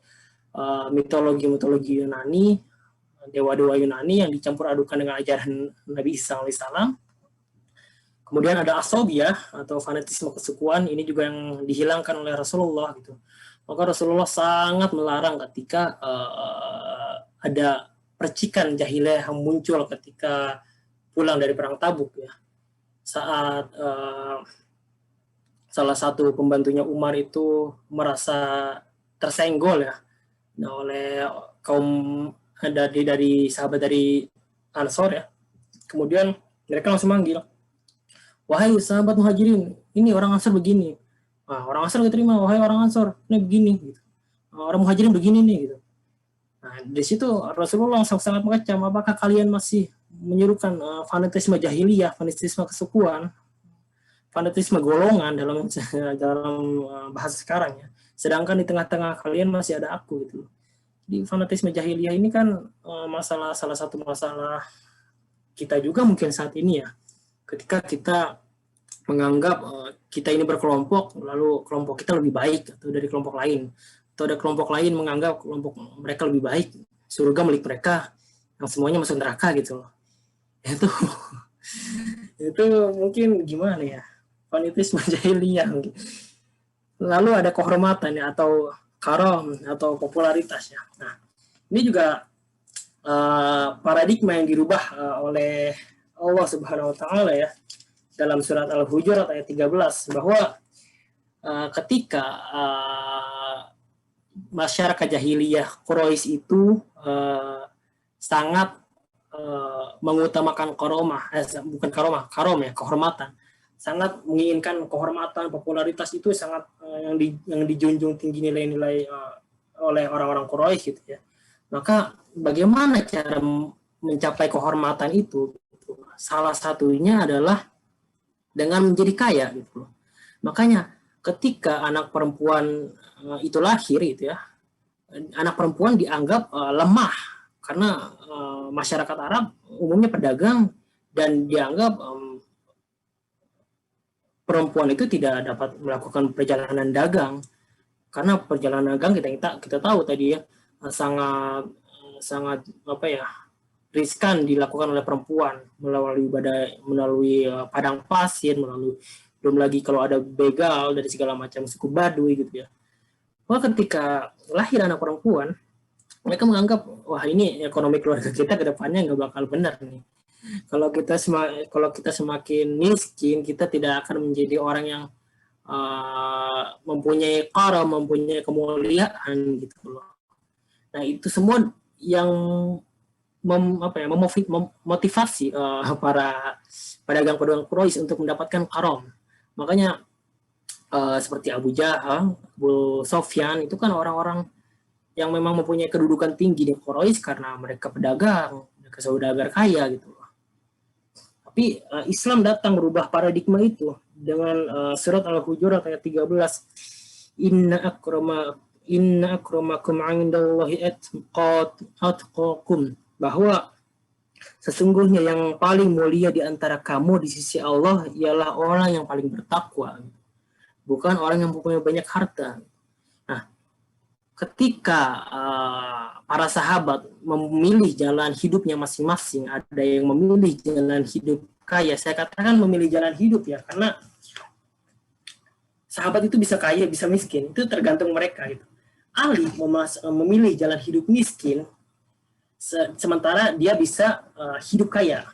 mitologi Yunani, dewa-dewa Yunani yang dicampur adukan dengan ajaran Nabi Isa alaihissalam. Kemudian ada asobiyah atau fanatisme kesukuan, ini juga yang dihilangkan oleh Rasulullah gitu. Maka Rasulullah sangat melarang ketika ada percikan jahiliyah yang muncul ketika pulang dari perang Tabuk ya. Saat salah satu pembantunya Umar itu merasa tersenggol ya oleh kaum dari sahabat dari Ansor ya. Kemudian mereka langsung manggil, wahai sahabat Muhajirin, ini orang Ansor begini. Nah, orang Ansor diterima, wahai orang Ansor, ini begini gitu. Orang Muhajirin begini nih gitu. Nah, di situ Rasulullah sangat mengecam, apakah kalian masih menyerukan fanatisme jahiliyah, fanatisme kesukuan, fanatisme golongan dalam bahasa sekarang ya. Sedangkan di tengah-tengah kalian masih ada aku gitu. Di fanatisme jahiliyah ini kan salah satu masalah kita juga mungkin saat ini ya. Ketika kita menganggap kita ini berkelompok, lalu kelompok kita lebih baik atau dari kelompok lain. Atau ada kelompok lain menganggap kelompok mereka lebih baik, surga milik mereka, yang semuanya masuk neraka gitu loh. Itu mungkin gimana ya, fanatisme jahiliyah. Lalu ada kehormatan ya, atau karam atau popularitas ya. Nah, ini juga paradigma yang dirubah oleh Allah Subhanahu wa taala ya dalam surat Al-Hujurat ayat 13, bahwa ketika masyarakat jahiliyah Quraisy itu sangat mengutamakan kehormatan, sangat menginginkan kehormatan, popularitas itu sangat yang dijunjung tinggi nilai-nilai oleh orang-orang Quraisy gitu ya. Maka bagaimana cara mencapai kehormatan itu? Salah satunya adalah dengan menjadi kaya gitu loh. Makanya ketika anak perempuan itu lahir gitu ya, anak perempuan dianggap lemah karena masyarakat Arab umumnya pedagang dan dianggap perempuan itu tidak dapat melakukan perjalanan dagang, karena perjalanan dagang kita tahu tadi ya sangat apa ya, riskan dilakukan oleh perempuan melalui padang pasir, belum lagi kalau ada begal dari segala macam suku Baduy gitu ya. Wah, ketika lahir anak perempuan, mereka menganggap wah ini ekonomi keluarga kita ke depannya nggak bakal benar nih. Kalau kita semakin miskin, kita tidak akan menjadi orang yang mempunyai karam, mempunyai kemuliaan gitu loh. Nah, itu semua yang memotivasi para pedagang Quraisy untuk mendapatkan karam. Makanya seperti Abu Jahal, Abu Sofyan itu kan orang-orang yang memang mempunyai kedudukan tinggi di Quraisy karena mereka pedagang, mereka saudagar kaya gitu. Tapi Islam datang merubah paradigma itu dengan surat Al-Hujurat ayat 13. inna akramakum 'indallahi atqakum, bahwa sesungguhnya yang paling mulia di antara kamu di sisi Allah ialah orang yang paling bertakwa, bukan orang yang mempunyai banyak harta. Nah, ketika para sahabat memilih jalan hidupnya masing-masing, ada yang memilih jalan hidup kaya. Saya katakan memilih jalan hidup ya, karena sahabat itu bisa kaya, bisa miskin, itu tergantung mereka. Gitu. Ali memilih jalan hidup miskin, sementara dia bisa hidup kaya.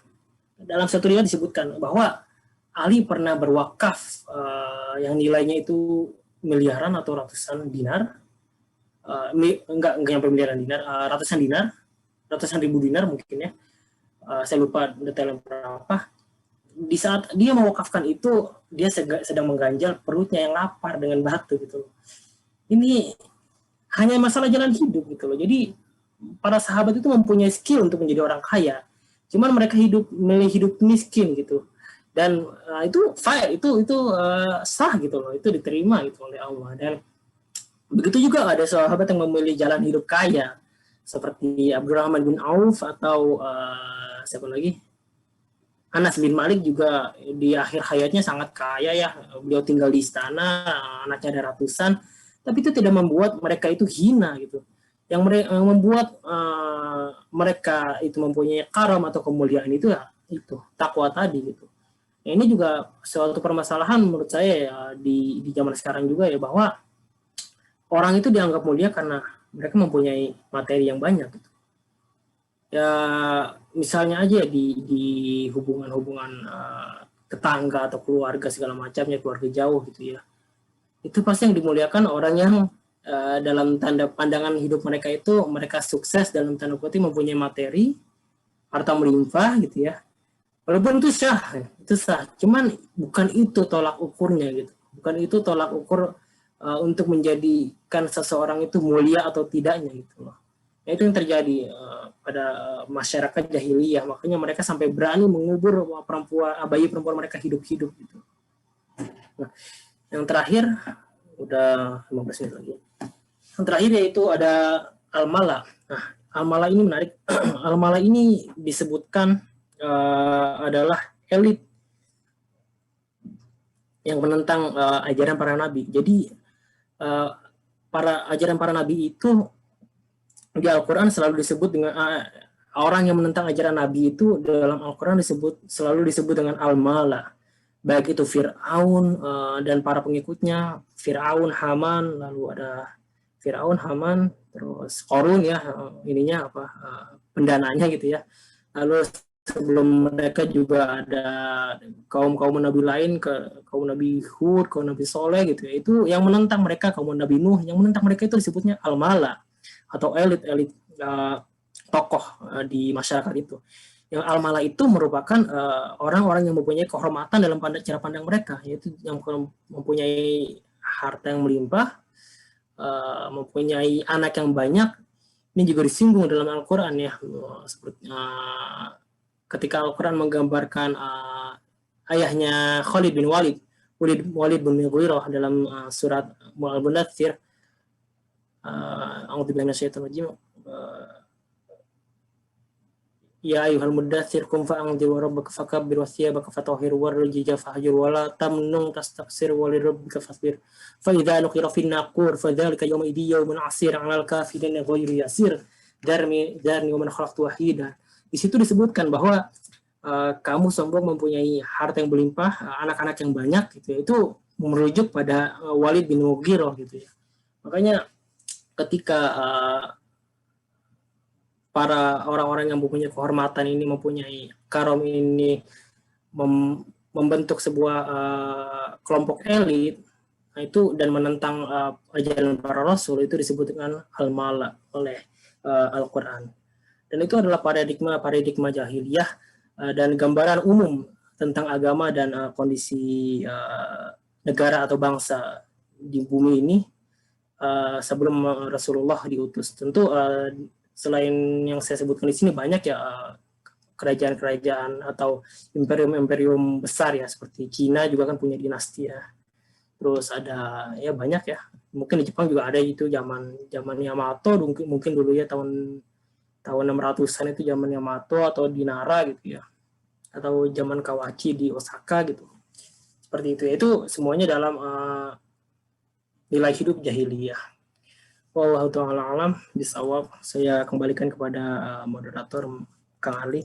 Dalam satu riwayat disebutkan bahwa Ali pernah berwakaf yang nilainya itu miliaran atau ratusan dinar, enggak sampai miliaran dinar, ratusan ribu dinar mungkin ya. Saya lupa detailnya berapa. Di saat dia mewakafkan itu, dia sedang mengganjal perutnya yang lapar dengan batu gitu. Ini hanya masalah jalan hidup gitu loh. Jadi para sahabat itu mempunyai skill untuk menjadi orang kaya. Cuman mereka milih hidup miskin gitu. Dan itu fair, itu sah gitu loh. Itu diterima gitu oleh Allah. Dan begitu juga ada sahabat yang memilih jalan hidup kaya seperti Abdurrahman bin Auf atau siapa lagi? Anas bin Malik juga di akhir hayatnya sangat kaya ya. Beliau tinggal di istana, anaknya ada ratusan, tapi itu tidak membuat mereka itu hina gitu. Yang membuat mereka itu mempunyai karam atau kemuliaan itu ya itu takwa tadi gitu. Nah, ini juga suatu permasalahan menurut saya ya, di zaman sekarang juga ya, bahwa orang itu dianggap mulia karena mereka mempunyai materi yang banyak gitu. Ya misalnya aja di hubungan-hubungan tetangga atau keluarga segala macamnya, keluarga jauh gitu ya, itu pasti yang dimuliakan orang yang dalam tanda pandangan hidup mereka itu mereka sukses dalam tanda kutip, mempunyai materi, harta melimpah gitu ya. Walaupun itu sah, cuman bukan itu tolak ukurnya gitu, bukan itu tolak ukur untuk menjadikan seseorang itu mulia atau tidaknya gitu loh. Nah, itu yang terjadi pada masyarakat jahiliyah, makanya mereka sampai berani mengubur bayi perempuan mereka hidup-hidup gitu. Nah, yang terakhir udah 15 menit lagi. Yang terakhir yaitu ada al-mala. Nah, al-mala ini menarik. Al-mala ini disebutkan adalah elit yang menentang ajaran para nabi. Jadi ajaran para nabi itu di Al-Quran selalu disebut dengan orang yang menentang ajaran Nabi itu dalam Al-Quran selalu disebut dengan al-mala. Baik itu Fir'aun dan para pengikutnya, Fir'aun, Haman, lalu ada Fir'aun, Haman, terus Qarun ya, pendananya gitu ya. Lalu sebelum mereka juga ada kaum Nabi lain, kaum Nabi Hud, kaum Nabi Soleh gitu ya. Itu yang menentang mereka, kaum Nabi Nuh, yang menentang mereka itu disebutnya al-mala atau elit tokoh di masyarakat itu. Yang al-mala itu merupakan orang-orang yang mempunyai kehormatan dalam cara pandang mereka, yaitu yang mempunyai harta yang melimpah, mempunyai anak yang banyak. Ini juga disinggung dalam Al-Quran ya, seperti ketika Al-Quran menggambarkan ayahnya Khalid bin Walid bin Mughirah dalam surat Al-Mudaththir. A'udzubillahi minasyaitonir rajim. Ya ayyuhal mudaththir qum fa'anzir wa rabbaka fakabbir wa thiyabaka fatahhir wa rujza fahjur wa la tamnun tastaksir wa li rabbika fasbir fa idza nuqira fin naqur fa dzalika yawma idin yawmun 'asir 'alal kafirin ghairu yasir darni wa man khalaqtu wahida. Di situ disebutkan bahwa kamu sombong mempunyai harta yang berlimpah, anak-anak yang banyak gitu ya. Itu merujuk pada Walid bin Mughirah gitu ya. Makanya ketika para orang-orang yang mempunyai kehormatan ini, mempunyai karom ini, membentuk sebuah kelompok elit, nah itu dan menentang ajaran para rasul, itu disebut dengan al-mala oleh Al-Quran. Dan itu adalah paradigma jahiliyah dan gambaran umum tentang agama dan kondisi negara atau bangsa di bumi ini sebelum Rasulullah diutus. Tentu selain yang saya sebutkan di sini banyak ya kerajaan-kerajaan atau imperium-imperium besar ya, seperti Cina juga kan punya dinasti ya. Terus ada ya banyak ya. Mungkin di Jepang juga ada itu zaman Yamato, mungkin dulu ya tahun 600-an itu zaman Yamato atau di Nara gitu ya. Atau zaman Kawachi di Osaka gitu. Seperti itu. Itu semuanya dalam nilai hidup jahiliyah. Wallahu ta'ala alam bisawab. Saya kembalikan kepada moderator Kang Ali.